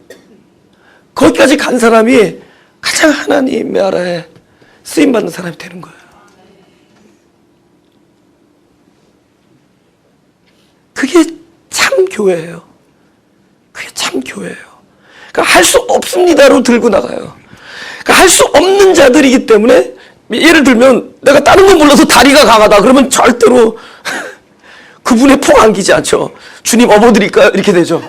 거기까지 간 사람이 가장 하나님의 나라에 쓰임받는 사람이 되는 거예요. 그게 참 교회예요. 그게 참 교회예요. 그러니까 할 수 없습니다로 들고 나가요. 그러니까 할 수 없는 자들이기 때문에 예를 들면 내가 다른 건 몰라서 다리가 강하다 그러면 절대로 그분의 폭 안기지 않죠. 주님 업어드릴까요? 이렇게 되죠.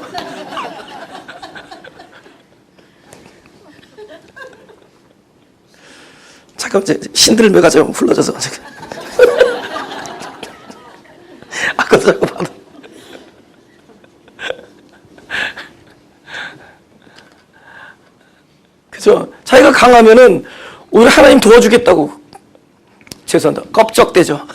잠깐 신들매가 좀 흘러져서 아까도 자꾸 봐도 그죠? 자기가 강하면은 오히려 하나님 도와주겠다고 죄송합니다. 껍적대죠.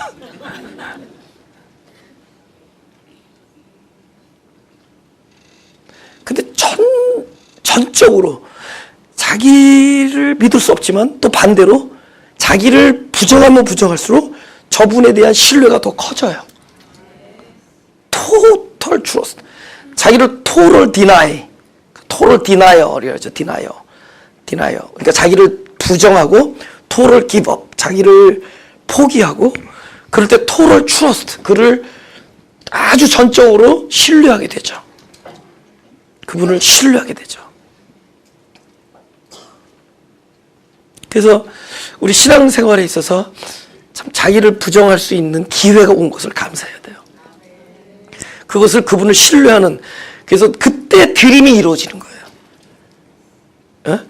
근데 전적으로 자기를 믿을 수 없지만 또 반대로 자기를 부정하면 부정할수록 저분에 대한 신뢰가 더 커져요. 토털 트러스트. 자기를 토럴 디나이. 토럴 디나이어리죠. 디나이어. 그러니까 자기를 부정하고 토럴 기브업. 자기를 포기하고 그럴 때 토럴 트러스트. 그를 아주 전적으로 신뢰하게 되죠. 그분을 신뢰하게 되죠. 그래서 우리 신앙생활에 있어서 참 자기를 부정할 수 있는 기회가 온 것을 감사해야 돼요. 그것을 그분을 신뢰하는, 그래서 그때 드림이 이루어지는 거예요. 에?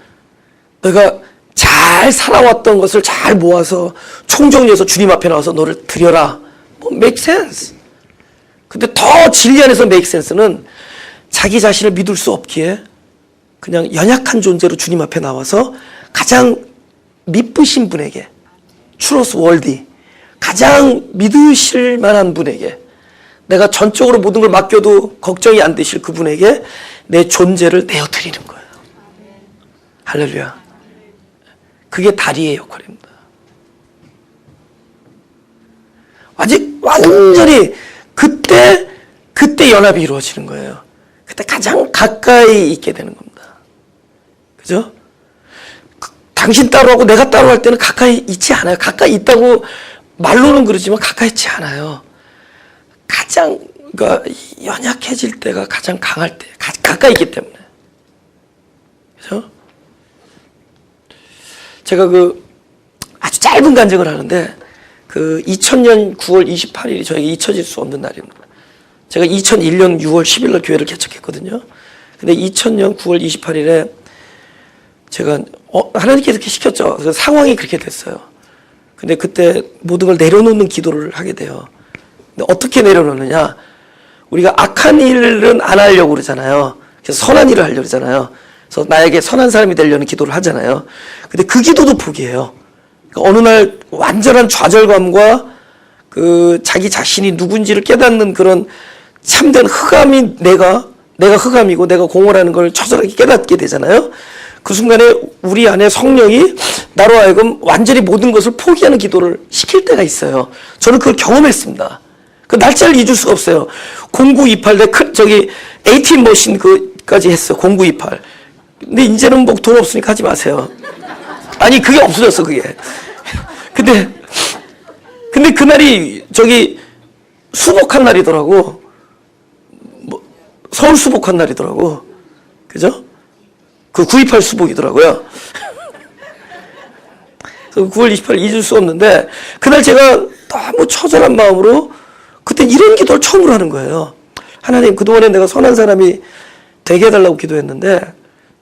내가 잘 살아왔던 것을 잘 모아서 총정리해서 주님 앞에 나와서 너를 드려라. 뭐 make sense. 근데 더 진리 안에서 make sense는 자기 자신을 믿을 수 없기에 그냥 연약한 존재로 주님 앞에 나와서 가장 믿으신 분에게, 트러스 월디, 가장 믿으실 만한 분에게, 내가 전적으로 모든 걸 맡겨도 걱정이 안 되실 그분에게 내 존재를 내어드리는 거예요. 할렐루야. 그게 다리의 역할입니다. 완전히 그때 연합이 이루어지는 거예요. 그때 가장 가까이 있게 되는 겁니다. 그죠? 당신 따로 하고 내가 따로 할 때는 가까이 있지 않아요. 가까이 있다고 말로는 그러지만 가까이 있지 않아요. 가장 그러니까 연약해질 때가 가장 강할 때, 가까이 있기 때문에. 그죠? 제가 아주 짧은 간증을 하는데 2000년 9월 28일이 저에게 잊혀질 수 없는 날입니다. 제가 2001년 6월 10일 날 교회를 개척했거든요. 근데 2000년 9월 28일에 제가 하나님께서 이렇게 시켰죠. 그래서 상황이 그렇게 됐어요. 근데 그때 모든 걸 내려놓는 기도를 하게 돼요. 근데 어떻게 내려놓느냐? 우리가 악한 일은 안 하려고 그러잖아요. 그래서 선한 일을 하려고 그러잖아요. 그래서 나에게 선한 사람이 되려는 기도를 하잖아요. 근데 그 기도도 포기해요. 그러니까 어느 날 완전한 좌절감과 자기 자신이 누군지를 깨닫는 그런 참된 흑암이 내가 흑암이고 내가 공허라는 걸 처절하게 깨닫게 되잖아요. 그 순간에 우리 안에 성령이 나로 하여금 완전히 모든 것을 포기하는 기도를 시킬 때가 있어요. 저는 그걸 경험했습니다. 그 날짜를 잊을 수가 없어요. 0928 18 머신 그까지 했어요. 0928. 근데 이제는 뭐 돈 없으니까 하지 마세요. 아니 그게 없어졌어 그게. 근데 그날이 수복한 날이더라고. 서울 수복한 날이더라고. 그죠? 928 수복이더라고요. 9월 28일 잊을 수 없는데 그날 제가 너무 처절한 마음으로 그때 이런 기도를 처음으로 하는 거예요. 하나님, 그동안에 내가 선한 사람이 되게 해달라고 기도했는데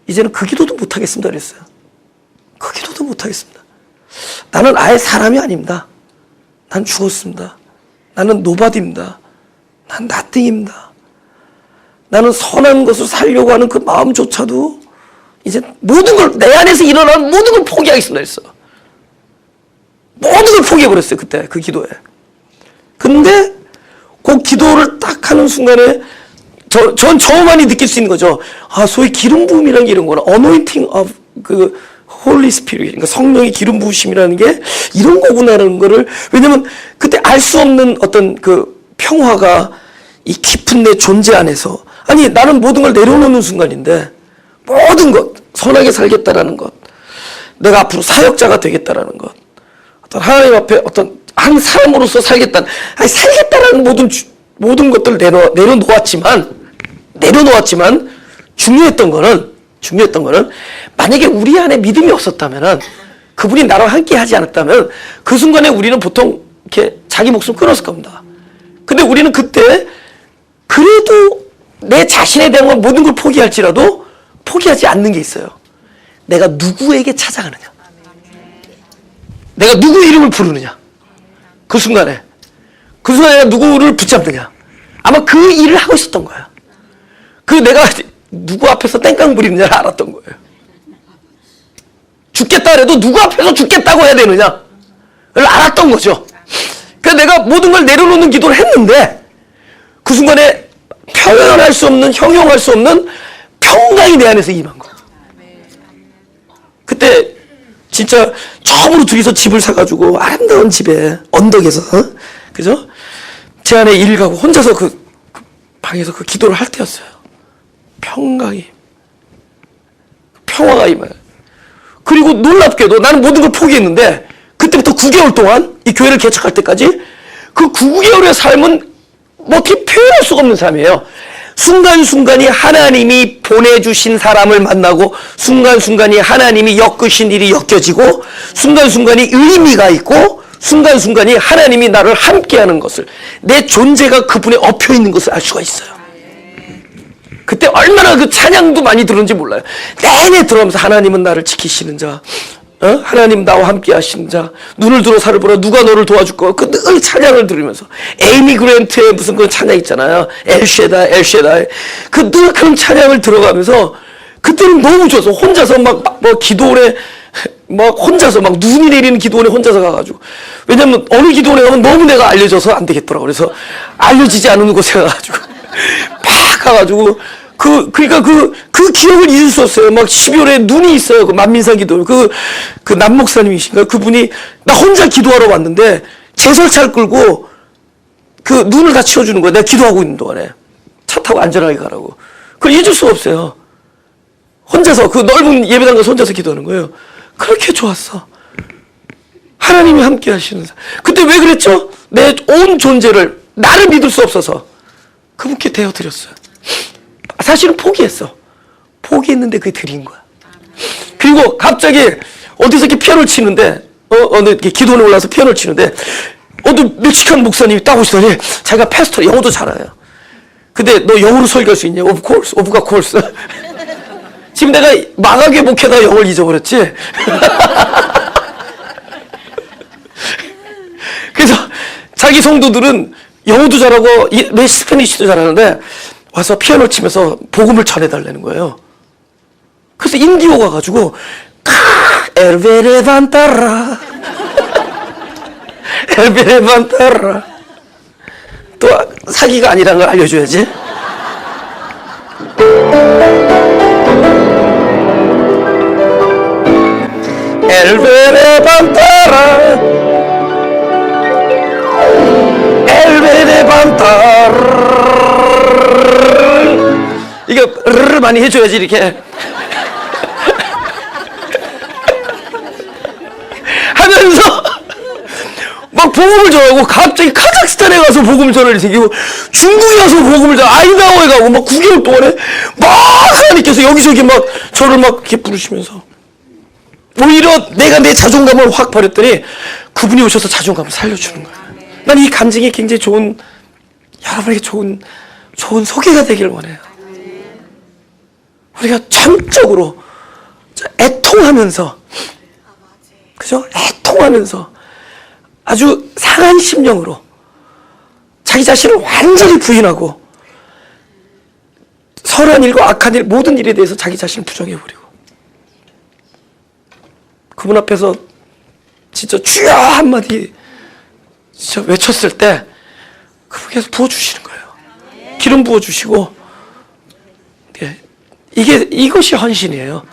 이제는 그 기도도 못하겠습니다 그랬어요. 그 기도도 못하겠습니다. 나는 아예 사람이 아닙니다. 난 죽었습니다. 나는 노바디입니다. 난 나띵입니다. 나는 선한 것을 살려고 하는 그 마음조차도 이제 모든 걸, 내 안에서 일어나는 모든 걸 포기하겠습니다 했어. 모든 걸 포기해버렸어요 그때 그 기도에. 근데 그 기도를 딱 하는 순간에 전 저만이 느낄 수 있는 거죠. 소위 기름 부음이라는 게 이런 거나 anointing of Holy Spirit, 그러니까 성령의 기름 부으심이라는 게 이런 거구나라는 거를, 왜냐면 그때 알 수 없는 어떤 평화가 이 깊은 내 존재 안에서, 아니 나는 모든 걸 내려놓는 순간인데 모든 것, 선하게 살겠다라는 것, 내가 앞으로 사역자가 되겠다라는 것, 어떤 하나님 앞에 어떤 한 사람으로서 살겠다는, 살겠다라는 모든 것들을 내려놓았지만 중요했던 거는 만약에 우리 안에 믿음이 없었다면은, 그분이 나랑 함께 하지 않았다면 그 순간에 우리는 보통 이렇게 자기 목숨 끊었을 겁니다. 근데 우리는 그때 그래도 내 자신에 대한 모든 걸 포기할지라도 포기하지 않는 게 있어요. 내가 누구에게 찾아가느냐. 내가 누구 이름을 부르느냐. 그 순간에 내가 누구를 붙잡느냐. 아마 그 일을 하고 있었던 거야. 그 내가 누구 앞에서 땡깡 부리느냐를 알았던 거예요. 죽겠다 그래도 누구 앞에서 죽겠다고 해야 되느냐를 알았던 거죠. 그래서 내가 모든 걸 내려놓는 기도를 했는데 그 순간에 표현할 수 없는, 형용할 수 없는 평강이 내 안에서 임한 거예요. 그때 진짜 처음으로 둘이서 집을 사가지고 아름다운 집에 언덕에서, 그죠? 제 안에 일 가고 혼자서 그 방에서 그 기도를 할 때였어요. 평화가 임해요. 그리고 놀랍게도 나는 모든 걸 포기했는데 그때부터 9개월 동안 이 교회를 개척할 때까지 그 9개월의 삶은 뭐 어떻게 표현할 수가 없는 삶이에요. 순간순간이 하나님이 보내주신 사람을 만나고 순간순간이 하나님이 엮으신 일이 엮여지고 순간순간이 의미가 있고 순간순간이 하나님이 나를 함께하는 것을, 내 존재가 그분에 엎여있는 것을 알 수가 있어요. 그때 얼마나 그 찬양도 많이 들었는지 몰라요. 내내 들어가면서 하나님은 나를 지키시는 자, 하나님 나와 함께 하시는 자, 눈을 들어 살을 보라, 누가 너를 도와줄 거, 그 늘 찬양을 들으면서 에이미 그랜트의 무슨 그 찬양 있잖아요. 엘쉐다이. 그 늘 그런 찬양을 들어가면서 그때는 너무 좋아서 혼자서 뭐 기도원에 막 혼자서 막 눈이 내리는 기도원에 혼자서 가가지고, 왜냐면 어느 기도원에 가면 너무 내가 알려져서 안 되겠더라고. 그래서 알려지지 않은 곳에 가가지고 막 가가지고 그러니까 그 기억을 잊을 수 없어요. 막 12월에 눈이 있어요. 그 만민상 기도. 그 남목사님이신가? 그분이 나 혼자 기도하러 왔는데 제설차를 끌고 그 눈을 다 치워주는 거야. 내가 기도하고 있는 동안에. 차 타고 안전하게 가라고. 그걸 잊을 수가 없어요. 혼자서 그 넓은 예배당 가서 혼자서 기도하는 거예요. 그렇게 좋았어. 하나님이 함께 하시는 사. 그때 왜 그랬죠? 내 온 존재를, 나를 믿을 수 없어서 그분께 대어드렸어요. 사실은 포기했는데 그게 드린 거야. 그리고 갑자기 어디서 이렇게 피아노를 치는데, 이렇게 기도원에 올라서 피아노를 치는데, 어느 멕시칸 목사님이 딱 오시더니, 자기가 패스터, 영어도 잘해요. 근데 너 영어로 설교할 수 있냐? Of course. 지금 내가 망하게 목회다 영어를 잊어버렸지? 그래서 자기 성도들은 영어도 잘하고, 왜 스페니쉬도 잘하는데, 와서 피아노 치면서 복음을 전해달라는 거예요. 그래서 인디오가 가지고 엘베레반타라 또 사기가 아니라는 걸 알려줘야지. 엘베레반타라 이거 르르 많이 해줘야지 이렇게 하면서 막 복음을 전하고, 갑자기 카자흐스탄에 가서 복음을 전할 일이 생기고, 중국에 가서 복음을 전하고, 아이다호에 가고 막 9개월 동안에 막 하나님께서 여기저기 막 저를 막 이렇게 부르시면서, 오히려 내가 내 자존감을 확 버렸더니 그분이 오셔서 자존감을 살려주는 거예요. 난 이 간증이 굉장히 좋은, 여러분에게 좋은 소개가 되기를 원해요. 우리가 전적으로 애통하면서, 그죠? 애통하면서 아주 상한 심령으로 자기 자신을 완전히 부인하고 선한 일과 악한 일, 모든 일에 대해서 자기 자신을 부정해버리고 그분 앞에서 진짜 주여 한마디 진짜 외쳤을 때 그분께서 부어주시는 거예요. 기름 부어주시고, 이것이 헌신이에요.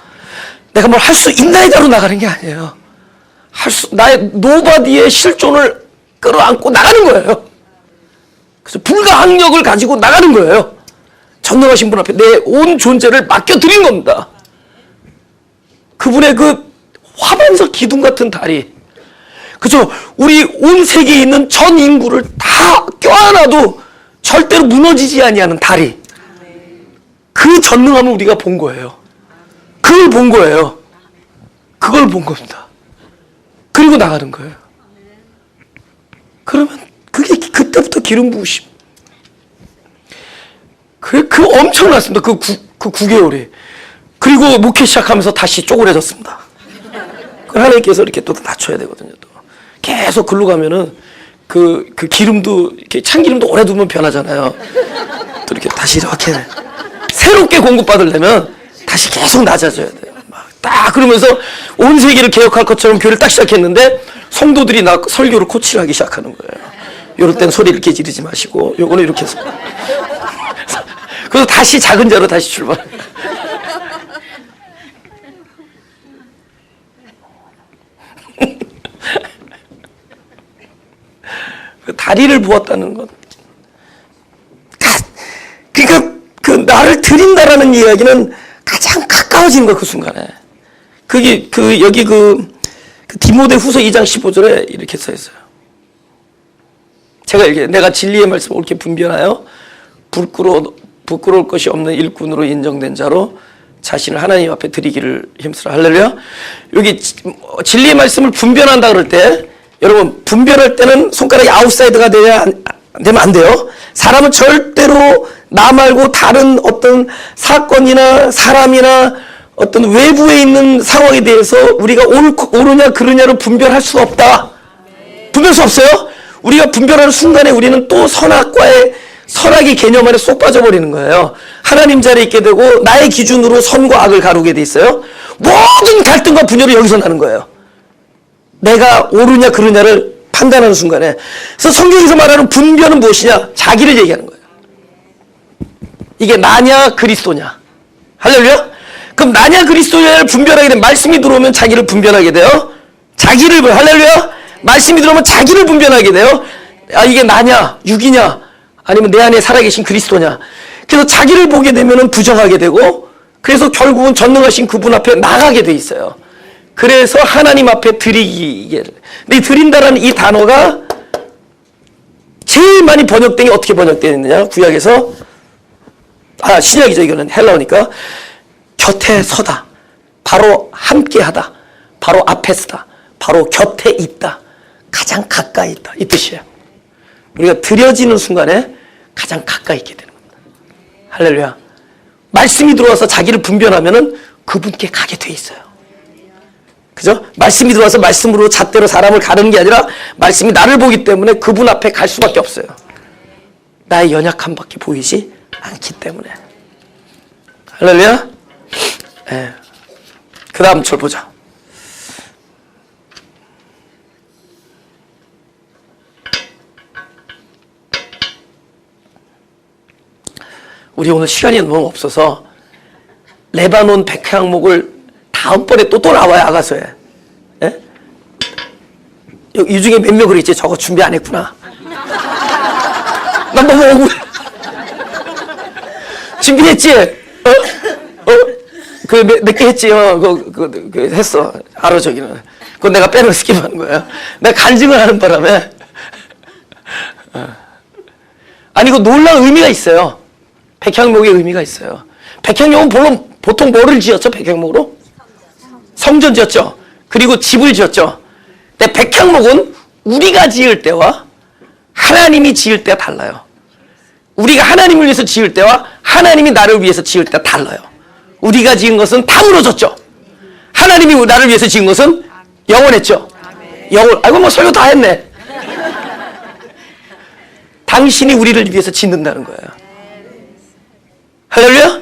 내가 뭘 할 수 있나이다로 나가는 게 아니에요. 나의 노바디의 실존을 끌어안고 나가는 거예요. 그래서 불가항력을 가지고 나가는 거예요. 전능하신 분 앞에 내 온 존재를 맡겨드린 겁니다. 그분의 그 화반석 기둥 같은 다리, 그죠? 우리 온 세계에 있는 전 인구를 다 껴안아도 절대로 무너지지 아니하는 다리, 그 전능함을 우리가 본 거예요. 그걸 본 거예요. 그걸 본 겁니다. 그리고 나가는 거예요. 그러면 그게 그때부터 기름 부으심. 그 엄청났습니다. 그 9개월이. 그리고 목회 시작하면서 다시 쪼그려졌습니다. 하나님께서 이렇게 또 낮춰야 되거든요. 또. 계속 글로 가면은 그 기름도, 이렇게 참기름도 오래 두면 변하잖아요. 또 이렇게 다시 이렇게 새롭게 공급받으려면 다시 계속 낮아져야 돼요. 막 딱 그러면서 온 세계를 개혁할 것처럼 교회를 딱 시작했는데 성도들이 설교를 코치를 하기 시작하는 거예요. 요럴 땐 소리를 이렇게 지르지 마시고 요거는 이렇게 해서 그래서 다시 작은 자로 다시 출발. 다리를 부었다는 것. 그러니까 그 나를 드린다라는 이야기는 가장 가까워지는 거, 그 순간에. 그게 여기 디모데 후서 2장 15절에 이렇게 써 있어요. 제가 이렇게 내가 진리의 말씀을 옳게 분별하여 부끄러울 것이 없는 일꾼으로 인정된 자로 자신을 하나님 앞에 드리기를 힘쓰라. 할렐루야. 여기 진리의 말씀을 분별한다 그럴 때, 여러분, 분별할 때는 손가락이 아웃사이드가 되면 안 돼요. 사람은 절대로 나 말고 다른 어떤 사건이나 사람이나 어떤 외부에 있는 상황에 대해서 우리가 옳으냐 그르냐로 분별할 수 없다. 분별할 수 없어요. 우리가 분별하는 순간에 우리는 또 선악의 개념 안에 쏙 빠져버리는 거예요. 하나님 자리에 있게 되고 나의 기준으로 선과 악을 가르게 돼 있어요. 모든 갈등과 분열이 여기서 나는 거예요. 내가 옳으냐 그르냐를 판단하는 순간에. 그래서 성경에서 말하는 분별은 무엇이냐? 자기를 얘기하는 거예요. 이게 나냐 그리스도냐. 할렐루야. 그럼 나냐 그리스도냐를 분별하게 되면 말씀이 들어오면 자기를 분별하게 돼요. 할렐루야. 말씀이 들어오면 자기를 분별하게 돼요. 아, 이게 나냐 육이냐 아니면 내 안에 살아계신 그리스도냐. 그래서 자기를 보게 되면 부정하게 되고, 그래서 결국은 전능하신 그분 앞에 나가게 돼 있어요. 그래서 하나님 앞에 드리기. 근데 이 드린다라는 이 단어가 제일 많이 번역된 게 어떻게 번역되어 있느냐? 구약에서, 신약이죠. 이거는 헬라어니까. 곁에 서다, 바로 함께 하다, 바로 앞에 서다, 바로 곁에 있다, 가장 가까이 있다, 이 뜻이에요. 우리가 드려지는 순간에 가장 가까이 있게 되는 겁니다. 할렐루야. 말씀이 들어와서 자기를 분별하면은 그분께 가게 돼 있어요. 그죠? 말씀이 들어와서 말씀으로 잣대로 사람을 가르는 게 아니라 말씀이 나를 보기 때문에 그분 앞에 갈 수밖에 없어요. 나의 연약함밖에 보이지 않기 때문에. 할렐루야. 네. 그 다음 절 보자. 우리 오늘 시간이 너무 없어서 레바논 백향목을 다음번에 또 나와요. 아가서에. 예? 이 중에 몇 명 그랬지? 저거 준비 안 했구나. 난 너무 억울해. 준비했지? 몇 개 했지? 했어. 알아, 저기는. 그건 내가 빼는 스킵하는 거야. 내가 간증을 하는 바람에. 아니, 이거 놀라운 의미가 있어요. 백향목의 의미가 있어요. 백향목은 보통 뭐를 지었죠? 백향목으로? 성전 지었죠. 그리고 집을 지었죠. 근데 백향목은 우리가 지을 때와 하나님이 지을 때가 달라요. 우리가 하나님을 위해서 지을 때와 하나님이 나를 위해서 지을 때가 달라요. 우리가 지은 것은 다 무너졌죠. 하나님이 나를 위해서 지은 것은 영원했죠. 아이고, 뭐 설교 다 했네. 당신이 우리를 위해서 짓는다는 거예요. 할렐루야?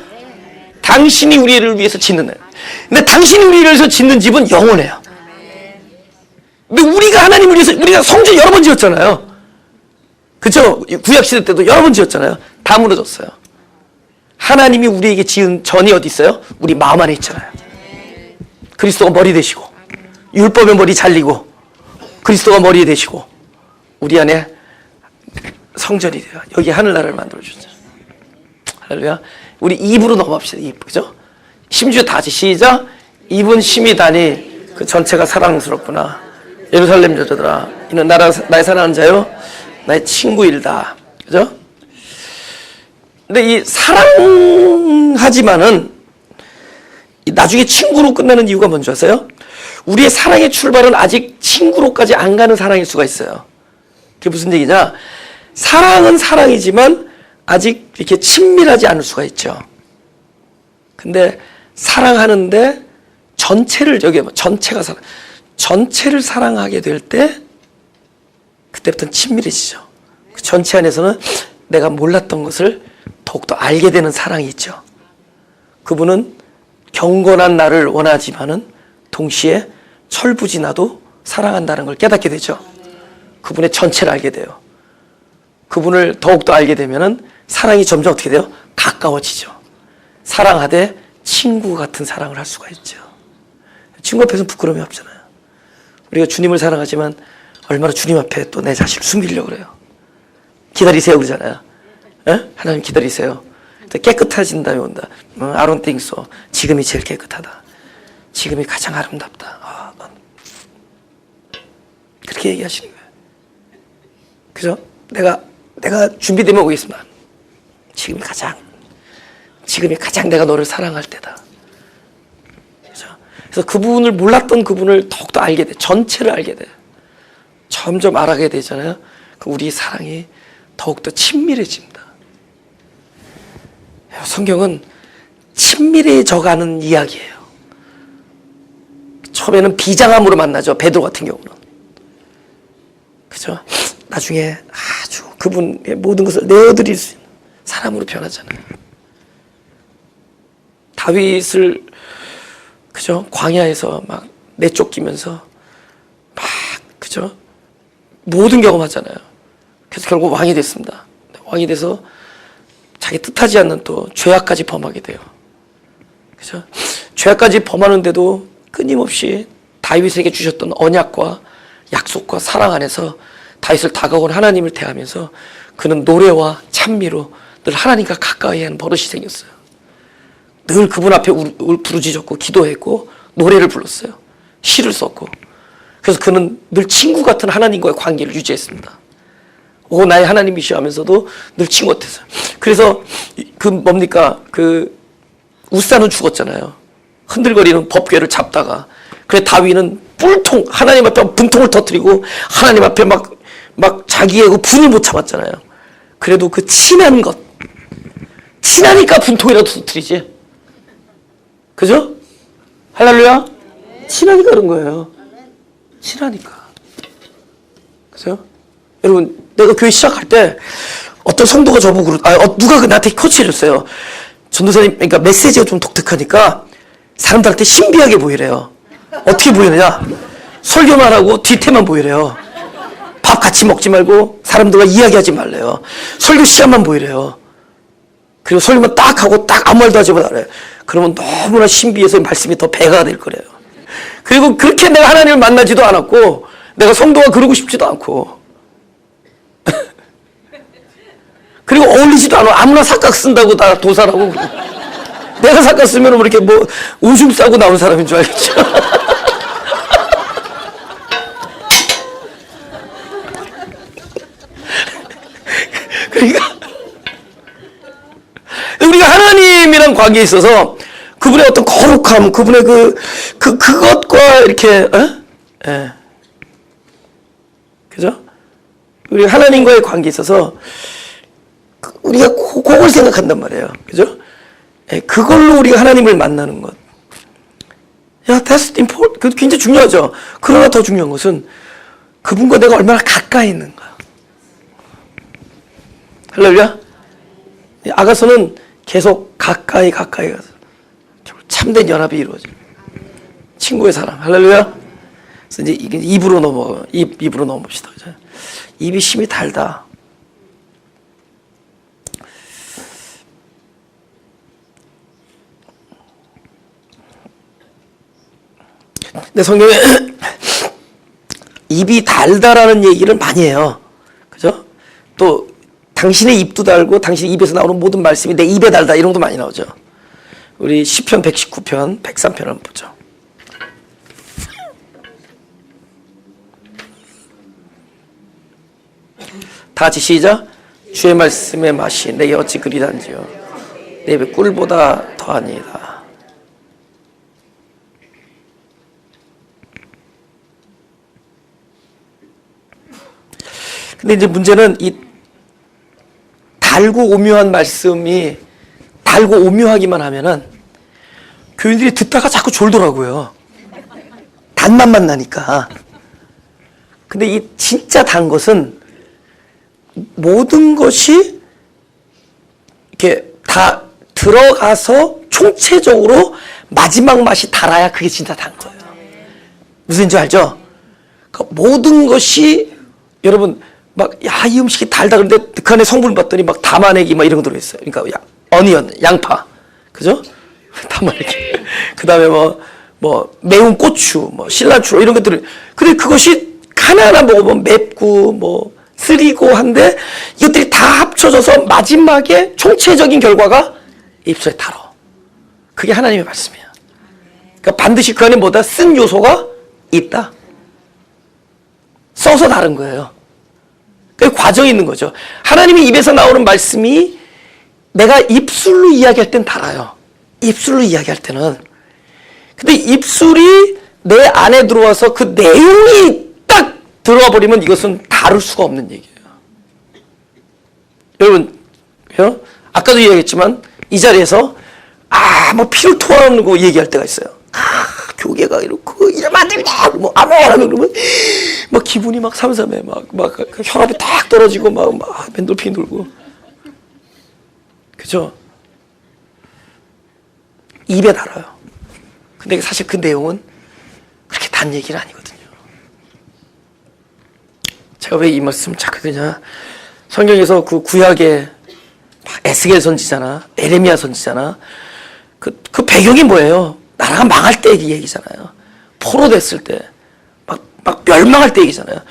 당신이 우리를 위해서 짓는다. 근데 당신이 우리를 위해서 짓는 집은 영원해요. 근데 우리가 하나님을 위해서, 우리가 성전 여러 번 지었잖아요. 그쵸? 구약시대 때도 여러 번 지었잖아요. 다 무너졌어요. 하나님이 우리에게 지은 전이 어디 있어요? 우리 마음 안에 있잖아요. 그리스도가 머리 되시고, 율법의 머리 잘리고, 그리스도가 머리 되시고, 우리 안에 성전이 돼요. 여기 하늘나라를 만들어주죠. 할렐루야. 우리 2부로 넘어갑시다. 2부. 그죠? 심지어 다시 시작. 입은 심히 다니 그 전체가 사랑스럽구나. 예루살렘 여자들아, 이는 나의 사랑하는 자요, 나의 친구일다. 그죠? 근데 이 사랑하지만은 나중에 친구로 끝나는 이유가 뭔지 아세요? 우리의 사랑의 출발은 아직 친구로까지 안 가는 사랑일 수가 있어요. 그게 무슨 얘기냐? 사랑은 사랑이지만 아직 이렇게 친밀하지 않을 수가 있죠. 근데 사랑하는데 전체를 사랑하게 될 때 그때부터는 친밀해지죠. 그 전체 안에서는 내가 몰랐던 것을 더욱더 알게 되는 사랑이 있죠. 그분은 경건한 나를 원하지만은 동시에 철부지나도 사랑한다는 걸 깨닫게 되죠. 그분의 전체를 알게 돼요. 그분을 더욱더 알게 되면은 사랑이 점점 어떻게 돼요? 가까워지죠. 사랑하되 친구 같은 사랑을 할 수가 있죠. 친구 앞에서는 부끄러움이 없잖아요. 우리가 주님을 사랑하지만 얼마나 주님 앞에 또 내 자신을 숨기려고 그래요. 기다리세요 그러잖아요. 에? 하나님 기다리세요. 깨끗해진 다음에 온다. I don't think so. 지금이 제일 깨끗하다. 지금이 가장 아름답다. 넌. 그렇게 얘기하시는 거예요. 그죠? 내가 준비되면 오겠습니다. 지금이 가장 내가 너를 사랑할 때다. 그죠? 그래서 그분을 몰랐던 그분을 더욱더 알게 돼. 전체를 알게 돼. 점점 알아가게 되잖아요. 우리 사랑이 더욱더 친밀해집니다. 성경은 친밀해져가는 이야기예요. 처음에는 비장함으로 만나죠. 베드로 같은 경우는. 그죠? 나중에 아주 그분의 모든 것을 내어드릴 수 있는 사람으로 변하잖아요. 다윗을 그죠? 광야에서 막 내쫓기면서 막 그죠? 모든 경험하잖아요. 그래서 결국 왕이 됐습니다. 왕이 돼서 자기 뜻하지 않는 또 죄악까지 범하게 돼요. 그죠? 죄악까지 범하는데도 끊임없이 다윗에게 주셨던 언약과 약속과 사랑 안에서 다윗을 다가온 하나님을 대하면서 그는 노래와 찬미로 늘 하나님과 가까이 하는 버릇이 생겼어요. 늘 그분 앞에 부르짖었고 기도했고 노래를 불렀어요. 시를 썼고. 그래서 그는 늘 친구 같은 하나님과의 관계를 유지했습니다. 오 나의 하나님이시여 하면서도 늘 친구 같았어요. 그래서 우사는 죽었잖아요. 흔들거리는 법궤를 잡다가. 그래 다윗은 뿔통 하나님 앞에 분통을 터뜨리고 하나님 앞에 막 자기의 그 분을 못 참았잖아요. 그래도 그 친한 것 친하니까 분통이라도 터뜨리지. 그죠? 할렐루야? 친하니까 그런 거예요. 친하니까. 그죠? 여러분 내가 교회 시작할 때 어떤 성도가 저보고 누가 나한테 코치를 했어요. 전도사님 그러니까 메시지가 좀 독특하니까 사람들한테 신비하게 보이래요. 어떻게 보이느냐? 설교만 하고 뒤태만 보이래요. 밥 같이 먹지 말고 사람들과 이야기하지 말래요. 설교 시간만 보이래요. 그리고 설교만 딱 하고 딱 아무 말도 하지 말아요. 그러면 너무나 신비해서 말씀이 더 배가 될 거래요. 그리고 그렇게 내가 하나님을 만나지도 않았고 내가 성도가 그러고 싶지도 않고 그리고 어울리지도 않아. 아무나 삭각 쓴다고 다 도사라고 내가 삭각 쓰면 이렇게 오줌 싸고 나온 사람인 줄 알겠죠. 그러니까 우리가 하나님이랑 관계에 있어서 그분의 어떤 거룩함, 그분의 그것과 이렇게 예. 그죠? 우리 하나님과의 관계에 있어서 우리가 그걸 생각한단 말이에요. 그죠? 예, 그걸로 우리가 하나님을 만나는 것. 야, that's important. 그것도 굉장히 중요하죠. 그러나 더 중요한 것은 그분과 내가 얼마나 가까이 있는가. 할렐루야? 아가서는 계속 가까이 가서 참된 연합이 이루어져요. 친구의 사랑. 할렐루야? 그래서 이제 이게 입으로 넘어봅시다. 그죠? 입이 심이 달다. 근데 성경에 입이 달다라는 얘기를 많이 해요. 그죠? 또 당신의 입도 달고 당신의 입에서 나오는 모든 말씀이 내 입에 달다 이런 것도 많이 나오죠. 우리 시편 119편 103편 한번 보죠. 다 같이 시작. 주의 말씀의 맛이 내게 어찌 그리 단지요 내 입에 꿀보다 더하니이다. 근데 이제 문제는 이 달고 오묘한 말씀이 달고 오묘하기만 하면은 교인들이 듣다가 자꾸 졸더라고요. 단맛만 나니까. 근데 이 진짜 단 것은 모든 것이 이렇게 다 들어가서 총체적으로 마지막 맛이 달아야 그게 진짜 단 거예요. 무슨 줄 알죠? 그러니까 모든 것이 여러분 막 야 이 음식이 달다 그런데 그 안에 성분을 봤더니 막 담아내기 막 이런 거 들어있어요. 그러니까 어니언 양파 그죠? 담아내기. 그다음에 뭐 매운 고추 뭐 실란추로 이런 것들을 근데 그것이 하나하나 먹어보면 맵고 뭐 쓰리고 한데 이것들이 다 합쳐져서 마지막에 총체적인 결과가 입술에 달어. 그게 하나님의 말씀이야. 그러니까 반드시 그 안에 뭐다 쓴 요소가 있다. 써서 다른 거예요. 그 과정이 있는 거죠. 하나님의 입에서 나오는 말씀이 내가 입술로 이야기할 땐 달아요. 입술로 이야기할 때는. 근데 입술이 내 안에 들어와서 그 내용이 딱 들어와 버리면 이것은 다룰 수가 없는 얘기예요. 여러분, 아까도 이야기했지만 이 자리에서 뭐 피를 토하고 얘기할 때가 있어요. 교계가 이렇고 이러면 안 됩니다. 뭐 아멘 하면 그러면 막 기분이 막 삼삼해. 막 혈압이 딱 떨어지고 막 엔돌핀 돌고. 그죠? 입에 달아요. 근데 사실 그 내용은 그렇게 단 얘기는 아니거든요. 제가 왜 이 말씀을 자꾸 드냐? 성경에서 그 구약의 에스겔 선지자나 에레미야 선지자나 그 배경이 뭐예요? 나라가 망할 때 얘기잖아요. 포로됐을 때, 막 멸망할 때 얘기잖아요.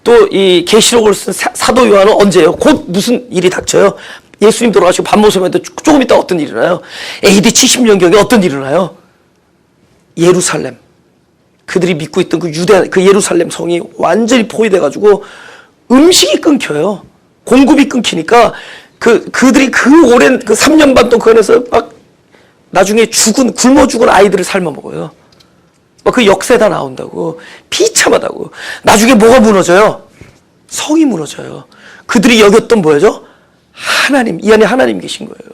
또 이 계시록을 쓴 사도 요한은 언제예요? 곧 무슨 일이 닥쳐요? 예수님 돌아가시고 반모섬에도 조금 있다 어떤 일이 일어나요? AD 70년경에 어떤 일이 일어나요? 예루살렘. 그들이 믿고 있던 그 그 예루살렘 성이 완전히 포위돼가지고 음식이 끊겨요. 공급이 끊기니까 그들이 그 오랜 그 3년 반 동안 그 안에서 막 나중에 굶어 죽은 아이들을 삶아 먹어요. 그 역세 다 나온다고. 비참하다고. 나중에 뭐가 무너져요? 성이 무너져요. 그들이 여겼던 뭐죠? 하나님, 이 안에 하나님 계신 거예요.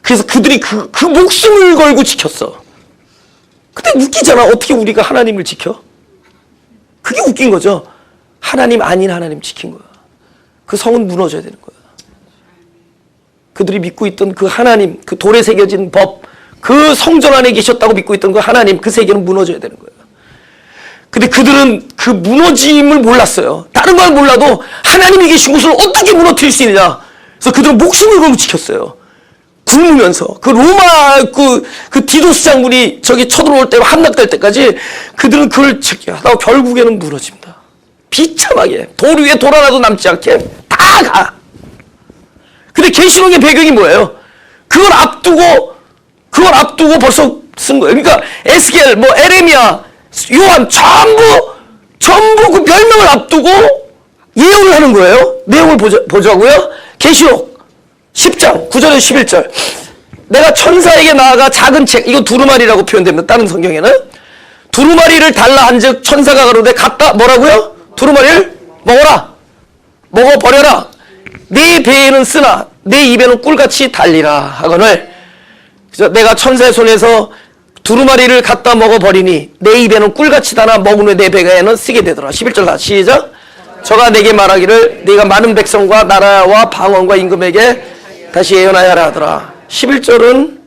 그래서 그들이 그 목숨을 걸고 지켰어. 근데 웃기잖아. 어떻게 우리가 하나님을 지켜? 그게 웃긴 거죠. 하나님 아닌 하나님 지킨 거야. 그 성은 무너져야 되는 거야. 그들이 믿고 있던 그 하나님, 그 돌에 새겨진 법, 그 성전 안에 계셨다고 믿고 있던 그 하나님, 그 세계는 무너져야 되는 거예요. 근데 그들은 그 무너짐을 몰랐어요. 다른 걸 몰라도 하나님이 계신 곳을 어떻게 무너뜨릴 수 있느냐. 그래서 그들은 목숨을 걸고 지켰어요. 굶으면서. 그 로마 그 디도스 장군이 저기 쳐들어올 때 함락될 때까지 그들은 그걸 지켜하다가 결국에는 무너집니다. 비참하게. 돌 위에 돌 하나도 남지 않게 다 가. 근데 계시록의 배경이 뭐예요? 그걸 앞두고 벌써 쓴 거예요. 그러니까 에스겔, 에레미야, 요한 전부 그 멸망을 앞두고 예언을 하는 거예요. 내용을 보자고요. 계시록 10장 9절에서 11절. 내가 천사에게 나아가 작은 책, 이거 두루마리라고 표현됩니다. 다른 성경에는 두루마리를 달라 한즉 천사가 가로되 갖다 뭐라고요? 두루마리를 먹어버려라. 네 배에는 쓰나 내 입에는 꿀같이 달리라 하거늘. 그래서 내가 천사의 손에서 두루마리를 갖다 먹어버리니 내 입에는 꿀같이 달아 먹은 후에 내 배에는 쓰게 되더라. 11절 다 시작. 저가 내게 말하기를 네가 많은 백성과 나라와 방언과 임금에게 다시 예언하여 하라 하더라. 11절은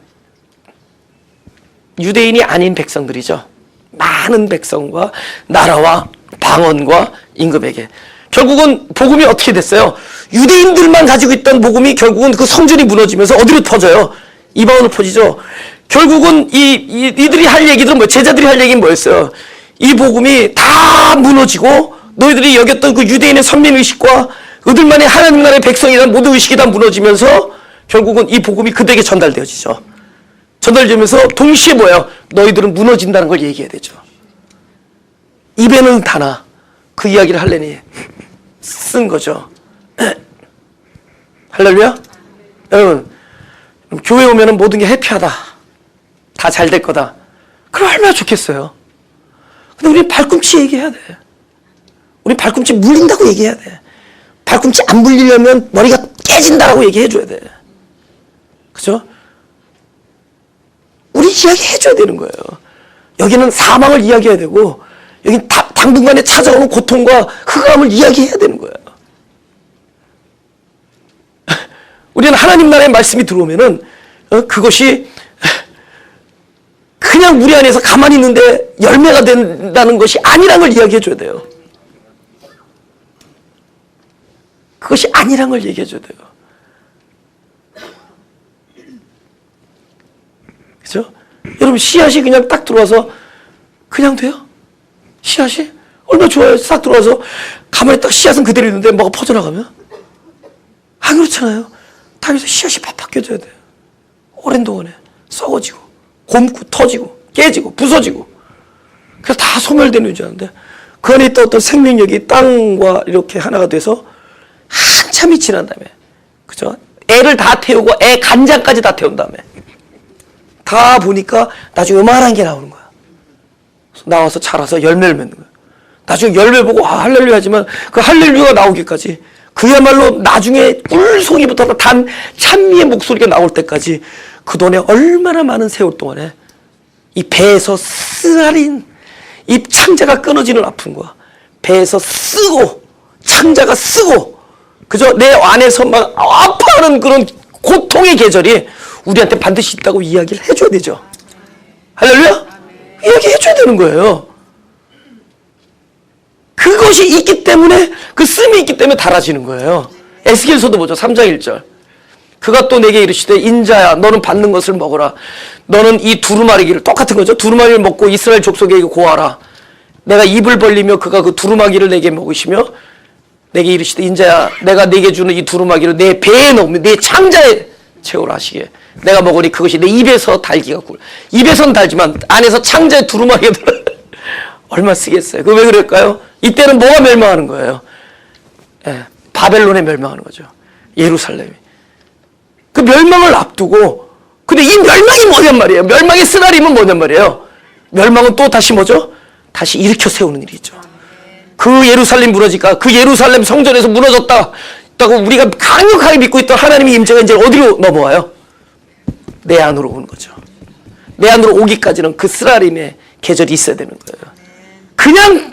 유대인이 아닌 백성들이죠. 많은 백성과 나라와 방언과 임금에게. 결국은 복음이 어떻게 됐어요? 유대인들만 가지고 있던 복음이 결국은 그 성전이 무너지면서 어디로 퍼져요? 이방으로 퍼지죠. 결국은 이들이 할 얘기들은 제자들이 할 얘기는 뭐였어요? 이 복음이 다 무너지고 너희들이 여겼던 그 유대인의 선민의식과 그들만의 하나님 나라의 백성이라는 모든 의식이 다 무너지면서 결국은 이 복음이 그들에게 전달되어지죠. 전달되면서 동시에 뭐예요? 너희들은 무너진다는 걸 얘기해야 되죠. 입에는 다나 그 이야기를 하려니 쓴 거죠. 할렐루야? 여러분, 교회 오면은 모든 게 해피하다. 다 잘 될 거다. 그럼 얼마나 좋겠어요. 근데 우리 발꿈치 얘기해야 돼. 우리 발꿈치 물린다고 얘기해야 돼. 발꿈치 안 물리려면 머리가 깨진다라고 얘기해줘야 돼. 그죠? 우리 이야기 해줘야 되는 거예요. 여기는 사망을 이야기해야 되고, 여긴 당분간에 찾아오는 고통과 흑암을 이야기해야 되는 거예요. 우리는 하나님 나라의 말씀이 들어오면은 그것이 그냥 우리 안에서 가만히 있는데 열매가 된다는 것이 아니란 걸 이야기해 줘야 돼요. 그것이 아니란 걸 얘기해 줘야 돼요. 그죠? 여러분, 씨앗이 그냥 딱 들어와서 그냥 돼요? 씨앗이? 얼마나 좋아요. 싹 들어와서 가만히 딱 씨앗은 그대로 있는데 뭐가 퍼져나가면? 안 그렇잖아요. 당에서 씨앗이 막 바뀌어져야 돼요. 오랜 동안에 썩어지고 곪고 터지고 깨지고 부서지고, 그래서 다 소멸되는 줄 아는데 그 안에 있던 어떤 생명력이 땅과 이렇게 하나가 돼서 한참이 지난 다음에, 그죠? 애를 다 태우고 애 간장까지 다 태운 다음에 다 보니까 나중에 요만한 게 나오는 거야. 나와서 자라서 열매를 맺는 거야. 나중에 열매 보고 할렐루야 하지만 그 할렐루야가 나오기까지, 그야말로 나중에 꿀송이부터 단 찬미의 목소리가 나올 때까지 그동안에 얼마나 많은 세월 동안에 이 배에서 쓰라린 이 창자가 끊어지는 아픔과 배에서 쓰고 창자가 쓰고, 그저 내 안에서 막 아파하는 그런 고통의 계절이 우리한테 반드시 있다고 이야기를 해줘야 되죠. 할렐루야? 이야기해줘야 되는 거예요. 그것이 있기 때문에, 그 씀이 있기 때문에 달아지는 거예요. 에스겔서도 보죠. 3장 1절. 그가 또 내게 이르시되 인자야 너는 받는 것을 먹어라. 너는 이 두루마리기를, 똑같은 거죠. 두루마리를 먹고 이스라엘 족속에게 고하라. 내가 입을 벌리며 그가 그 두루마기를 내게 먹으시며 내게 이르시되 인자야 내가 내게 주는 이 두루마기를 내 배에 넣으면 내 창자에 채우라 하시게. 내가 먹으니 그것이 내 입에서 달기가 굴. 입에선 달지만 안에서 창자에 두루마기가 들어. 얼마 쓰겠어요. 그 왜 그럴까요? 이때는 뭐가 멸망하는 거예요? 바벨론에 멸망하는 거죠. 예루살렘이. 그 멸망을 앞두고, 근데 이 멸망이 뭐냔 말이에요. 멸망의 쓰라림은 뭐냔 말이에요. 멸망은 또 다시 뭐죠? 다시 일으켜 세우는 일이죠. 그 예루살렘 무너질까? 그 예루살렘 성전에서 무너졌다고 우리가 강력하게 믿고 있던 하나님의 임재가 이제 어디로 넘어와요? 내 안으로 오는 거죠. 내 안으로 오기까지는 그 쓰라림의 계절이 있어야 되는 거예요.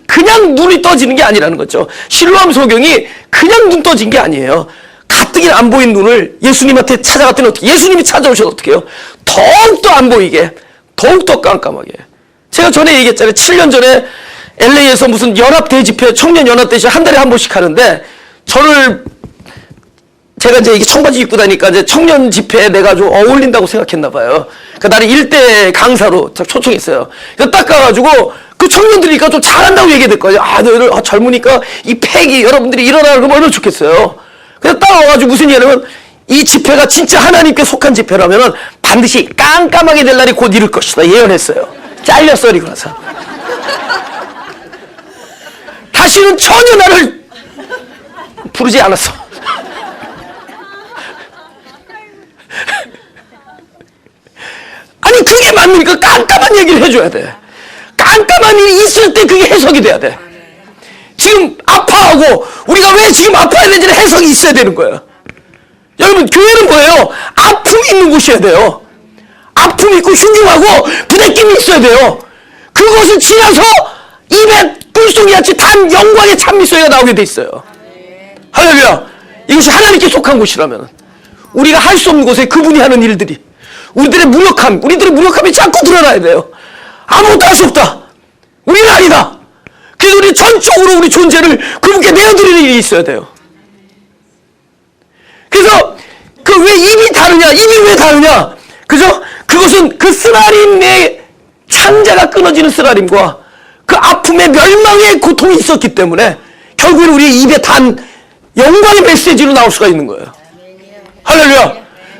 그냥 눈이 떠지는 게 아니라는 거죠. 실로암 소경이 그냥 눈 떠진 게 아니에요. 가뜩이나 안 보인 눈을 예수님한테 찾아갔더니 어떻게, 예수님이 찾아오셔서 어떻게 해요? 더욱더 안 보이게, 더욱더 깜깜하게. 제가 전에 얘기했잖아요. 7년 전에 LA에서 무슨 연합대집회, 청년연합대집회 한 달에 한 번씩 하는데, 제가 이제 이게 청바지 입고 다니까 이제 청년 집회에 내가 좀 어울린다고 생각했나 봐요. 그러니까 나를 일대 강사로 초청했어요. 그래서 딱 가가지고 그 청년들이니까 좀 잘한다고 얘기될 거예요. 너희들 젊으니까 이 패기 여러분들이 일어나는 거 얼마나 좋겠어요. 그래서 딱 와가지고 무슨 얘기냐면, 이 집회가 진짜 하나님께 속한 집회라면은 반드시 깜깜하게 될 날이 곧 이를 것이다 예언했어요. 잘렸어 이러고 나서. 다시는 전혀 나를 부르지 않았어. 아니 그게 맞으니까 깜깜한 얘기를 해줘야 돼. 깜깜한 일이 있을 때 그게 해석이 돼야 돼. 지금 아파하고 우리가 왜 지금 아파야 되는지는 해석이 있어야 되는 거예요. 여러분, 교회는 뭐예요? 아픔이 있는 곳이어야 돼요. 아픔이 있고 흉흉하고 부대낌이 있어야 돼요. 그것을 지나서 입에 꿀송이같이 단 영광의 찬미소리가 나오게 돼 있어요. 할렐루야. 이것이 하나님께 속한 곳이라면 우리가 할 수 없는 곳에 그분이 하는 일들이, 우리들의 무력함이 자꾸 드러나야 돼요. 아무것도 할 수 없다. 우리는 아니다. 그래서 우리 전적으로 우리 존재를 그분께 내어드리는 일이 있어야 돼요. 그래서 그 왜 입이 다르냐? 입이 왜 다르냐? 그죠? 그것은 그 쓰라림의 창자가 끊어지는 쓰라림과 그 아픔의 멸망의 고통이 있었기 때문에 결국엔 우리의 입에 단 영광의 메시지로 나올 수가 있는 거예요. 할렐루야.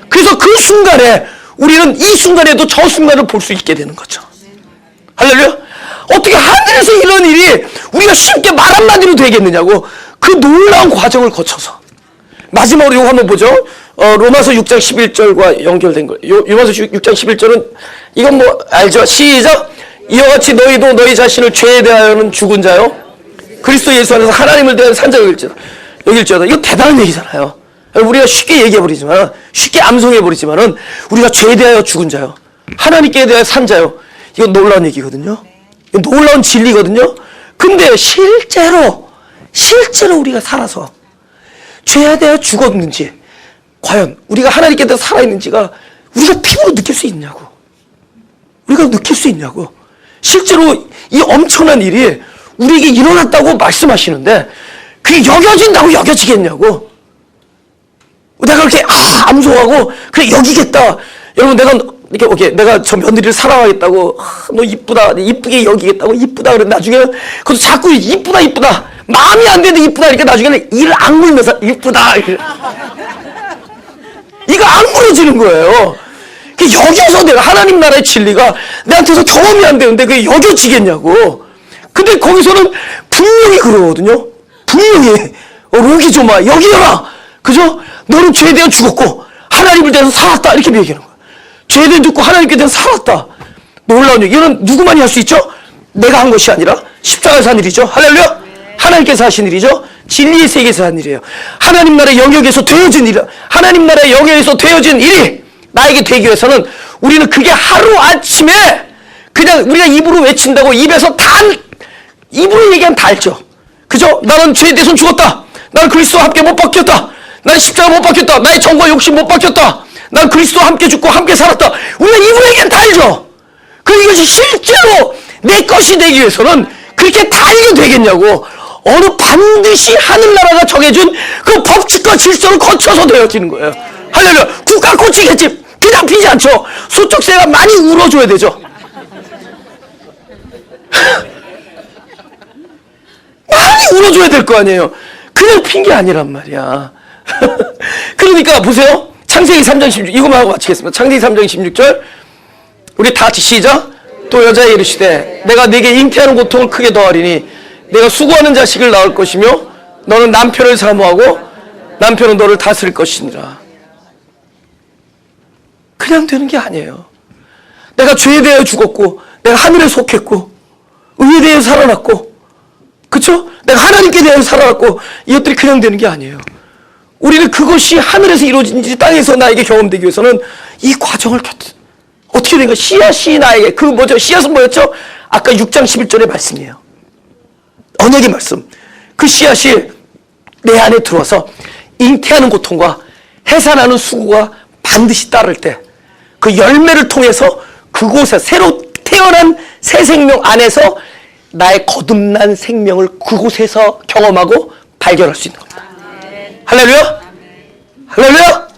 그래서 그 순간에 우리는 이 순간에도 저 순간을 볼 수 있게 되는 거죠. 할렐루야. 어떻게 하늘에서 이런 일이 우리가 쉽게 말 한마디로 되겠느냐고, 그 놀라운 과정을 거쳐서. 마지막으로 이거 한번 보죠. 로마서 6장 11절과 연결된 거예요. 로마서 6장 11절은 이건 뭐 알죠? 시작. 이와 같이 너희도 너희 자신을 죄에 대하여는 죽은 자요 그리스도 예수 안에서 하나님을 대하여 산자 여길지어다. 이거 대단한 얘기잖아요. 우리가 쉽게 얘기해버리지만, 쉽게 암송해버리지만은 우리가 죄에 대하여 죽은 자요, 하나님께 대하여 산 자요, 이건 놀라운 얘기거든요. 이건 놀라운 진리거든요. 근데 실제로 우리가 살아서 죄에 대해 죽었는지, 과연 우리가 하나님께 대해 살아있는지가 우리가 피부로 느낄 수 있냐고. 우리가 느낄 수 있냐고. 실제로 이 엄청난 일이 우리에게 일어났다고 말씀하시는데 그게 여겨진다고 여겨지겠냐고. 내가 그렇게 암송하고 그래 여기겠다. 여러분 내가 저 며느리를 사랑하겠다고 너 이쁘다 이쁘게 여기겠다고 이쁘다 그래 나중에 그것도 자꾸 이쁘다 마음이 안 되는데 이쁘다 이렇게 나중에는 이를 악물면서 이쁘다 이거 악물어지는 거예요. 여겨서 내가 하나님 나라의 진리가 내한테서 경험이 안 되는데 그게 여겨지겠냐고. 근데 거기서는 분명히 그러거든요. 분명히 로기조마 여기여라. 그죠? 너는 죄에 대해 죽었고 하나님을 대해서 살았다 이렇게 얘기하는 거야. 죄에 대해 죽고 하나님께 대해서 살았다. 놀라운 얘기. 이건 누구만이 할 수 있죠? 내가 한 것이 아니라 십자가에서 한 일이죠. 할렐루야. 하나님께서 하신 일이죠. 진리의 세계에서 한 일이에요. 하나님 나라의 영역에서 되어진 일이야. 하나님 나라의 영역에서 되어진 일이 나에게 되기 위해서는 우리는 그게 하루아침에 그냥 우리가 입으로 외친다고 입으로 얘기하면 다 알죠. 그죠? 나는 죄에 대해서 죽었다. 나는 그리스도와 함께 못 박혔다. 나는 십자가 못 박혔다. 나의 정과 욕심 못 박혔다. 난 그리스도와 함께 죽고 함께 살았다. 우리가 입으로 얘기하면 다 알죠. 그리고 이것이 실제로 내 것이 되기 위해서는 그렇게 다 알게 되겠냐고. 반드시 하늘나라가 정해준 그 법칙과 질서를 거쳐서 되어지는 거예요. 할렐루야. 국가 고치겠지. 그냥 피지 않죠. 소쩍새가 많이 울어줘야 되죠. 많이 울어줘야 될 거 아니에요. 그냥 핀 게 아니란 말이야. 그러니까 보세요. 창세기 3장 16, 이거만 하고 마치겠습니다. 창세기 3장 16절. 우리 다 같이 시작. 또 여자에 이르시되 내가 네게 잉태하는 고통을 크게 더하리니 내가 수고하는 자식을 낳을 것이며 너는 남편을 사모하고 남편은 너를 다스릴 것이니라. 그냥 되는 게 아니에요. 내가 죄에 대해 죽었고 내가 하늘에 속했고 의에 대해 살아났고 그쵸? 내가 하나님께 대해 살아났고 이것들이 그냥 되는 게 아니에요. 우리는 그것이 하늘에서 이루어진지 땅에서 나에게 경험되기 위해서는 이 과정을 어떻게 된가? 씨앗이 나에게 씨앗은 뭐였죠? 아까 6장 11절의 말씀이에요. 언약의 말씀. 그 씨앗이 내 안에 들어와서 잉태하는 고통과 해산하는 수고가 반드시 따를 때 그 열매를 통해서 그곳에 새로 태어난 새 생명 안에서 나의 거듭난 생명을 그곳에서 경험하고 발견할 수 있는 겁니다. 할렐루야? 할렐루야?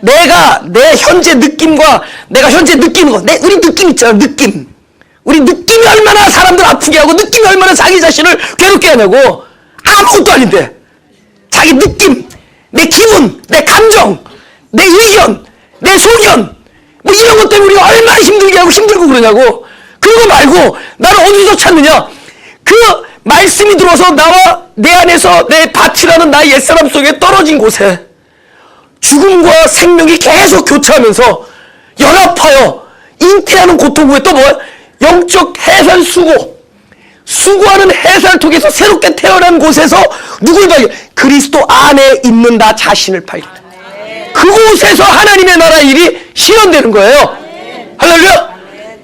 내가 내 현재 느낌과 내가 현재 느끼는 거, 우리 느낌 있잖아, 느낌. 우리 느낌이 얼마나 사람들 아프게 하고 느낌이 얼마나 자기 자신을 괴롭게 하냐고. 아무것도 아닌데 자기 느낌, 내 기분, 내 감정, 내 의견, 내 소견 뭐 이런 것 때문에 우리가 얼마나 힘들게 하고 힘들고 그러냐고. 그거 말고 나를 어디서 찾느냐? 그 말씀이 들어서 나와 내 안에서 내 밭이라는 나의 옛사람 속에 떨어진 곳에 죽음과 생명이 계속 교차하면서 연합하여 잉태하는 고통 후에 또 뭐야? 영적 해산 수고하는 해산을 통해서 새롭게 태어난 곳에서 누굴 발견? 그리스도 안에 있는 나 자신을 발견해. 그곳에서 하나님의 나라 일이 실현되는 거예요. 할렐루야.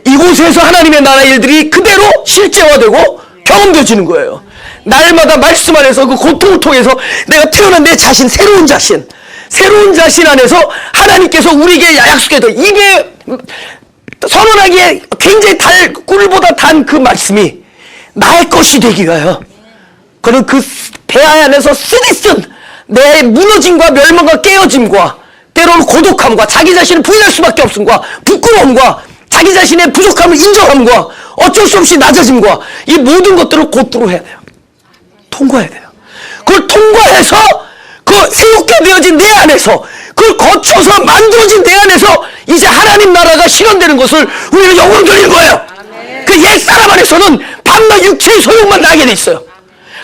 이곳에서 하나님의 나라 일들이 그대로 실제화되고 경험되어지는 거예요. 날마다 말씀 안에서 그 고통을 통해서 내가 태어난 내 자신, 새로운 자신 안에서 하나님께서 우리에게 약속해도 입에 선언하기에 굉장히 꿀보다 단 그 말씀이 나의 것이 되기 위하여 그는 그 배 안에서 쓰디쓴 내 무너짐과 멸망과 깨어짐과 때로는 고독함과 자기 자신을 부인할 수밖에 없음과 부끄러움과 자기 자신의 부족함을 인정함과 어쩔 수 없이 낮아짐과 이 모든 것들을 곧들어 해야 돼요. 통과해야 돼요. 그걸 통과해서 그 새롭게 되어진 내 안에서 그걸 거쳐서 만들어진 내 안에서 이제 하나님 나라가 실현되는 것을 우리는 영광 돌리는 거예요. 그 옛사람 안에서는 밤낮 육체의 소용만 나게 돼 있어요.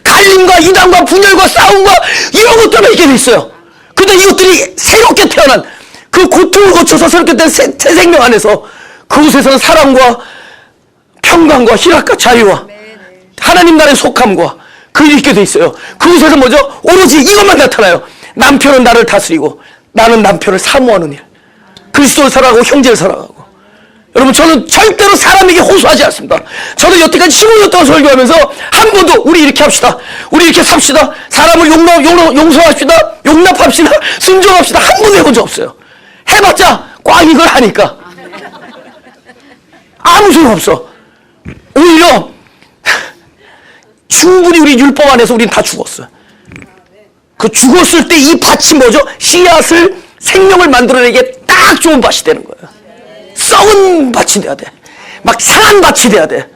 갈림과 이단과 분열과 싸움과 이런 것들만 있게 돼 있어요. 근데 이것들이 새롭게 태어난 그 고통을 거쳐서 새롭게 된 새 생명 안에서 그곳에서는 사랑과 평강과 희락과 자유와 하나님 나라의 속함과 그 일이 있게 돼 있어요. 그곳에서 뭐죠? 오로지 이것만 나타나요. 남편은 나를 다스리고 나는 남편을 사모하는 일. 그리스도를 사랑하고 형제를 사랑하고. 여러분, 저는 절대로 사람에게 호소하지 않습니다. 저는 여태까지 15년 동안 설교하면서 한 번도 우리 이렇게 합시다, 우리 이렇게 삽시다, 사람을 용서합시다, 용납합시다, 순종합시다, 한 번도 해본 적 없어요. 해봤자 꽉 이걸 하니까 아무 소용 없어. 오히려 충분히 우리 율법 안에서 우린 다 죽었어요. 그 죽었을 때 이 밭이 뭐죠? 씨앗을, 생명을 만들어내기에 딱 좋은 밭이 되는 거예요. 썩은 밭이 돼야 돼. 막 상한 밭이 돼야 돼.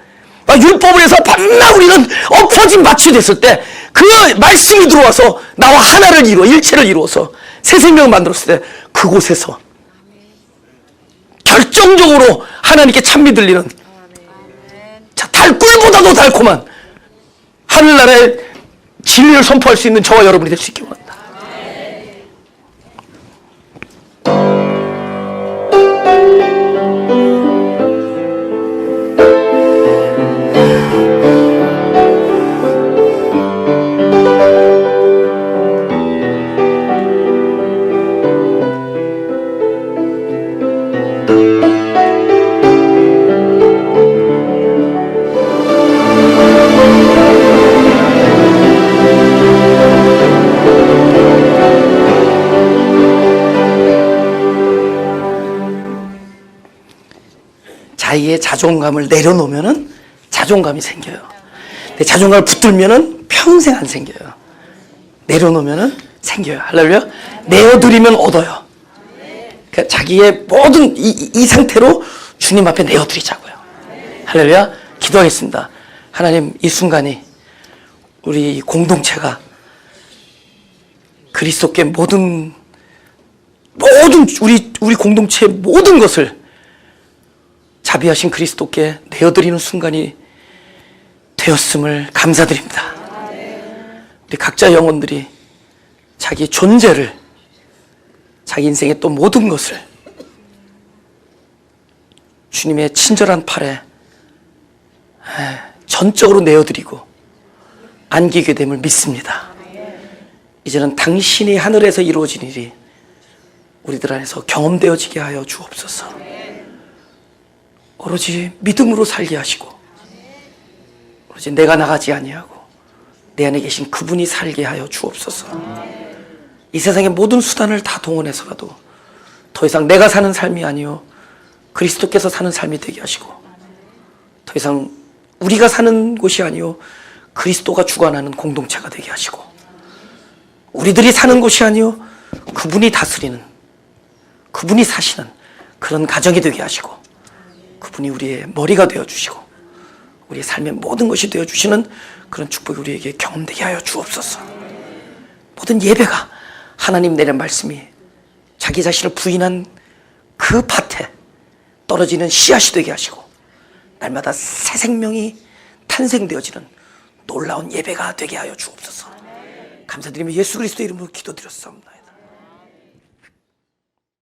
막 율법을 해서 밤낮 우리는 엎어진 밭이 됐을 때 그 말씀이 들어와서 나와 하나를 이루어, 일체를 이루어서 새 생명을 만들었을 때 그곳에서 결정적으로 하나님께 찬미 들리는, 자, 달꿀보다도 달콤한 하늘나라의 진리를 선포할 수 있는 저와 여러분이 될 수 있기 원합니다. 자기의 자존감을 내려놓으면은 자존감이 생겨요. 근데 자존감을 붙들면은 평생 안 생겨요. 내려놓으면은 생겨요. 할렐루야. 내어드리면 얻어요. 그러니까 자기의 모든 이 상태로 주님 앞에 내어드리자고요. 할렐루야. 기도하겠습니다. 하나님, 이 순간이 우리 공동체가 그리스도께 모든 우리 공동체의 모든 것을 자비하신 그리스도께 내어드리는 순간이 되었음을 감사드립니다. 우리 각자 영혼들이 자기 존재를, 자기 인생의 또 모든 것을 주님의 친절한 팔에 전적으로 내어드리고 안기게 됨을 믿습니다. 이제는 당신이 하늘에서 이루어진 일이 우리들 안에서 경험되어지게 하여 주옵소서. 오로지 믿음으로 살게 하시고, 오로지 내가 나가지 아니하고 내 안에 계신 그분이 살게 하여 주옵소서. 이 세상의 모든 수단을 다 동원해서라도 더 이상 내가 사는 삶이 아니요 그리스도께서 사는 삶이 되게 하시고, 더 이상 우리가 사는 곳이 아니요 그리스도가 주관하는 공동체가 되게 하시고, 우리들이 사는 곳이 아니요 그분이 다스리는, 그분이 사시는 그런 가정이 되게 하시고, 그분이 우리의 머리가 되어주시고 우리의 삶의 모든 것이 되어주시는 그런 축복이 우리에게 경험되게 하여 주옵소서. 모든 예배가 하나님 내린 말씀이 자기 자신을 부인한 그 밭에 떨어지는 씨앗이 되게 하시고, 날마다 새 생명이 탄생되어지는 놀라운 예배가 되게 하여 주옵소서. 감사드리며 예수 그리스도의 이름으로 기도드렸사옵나이다.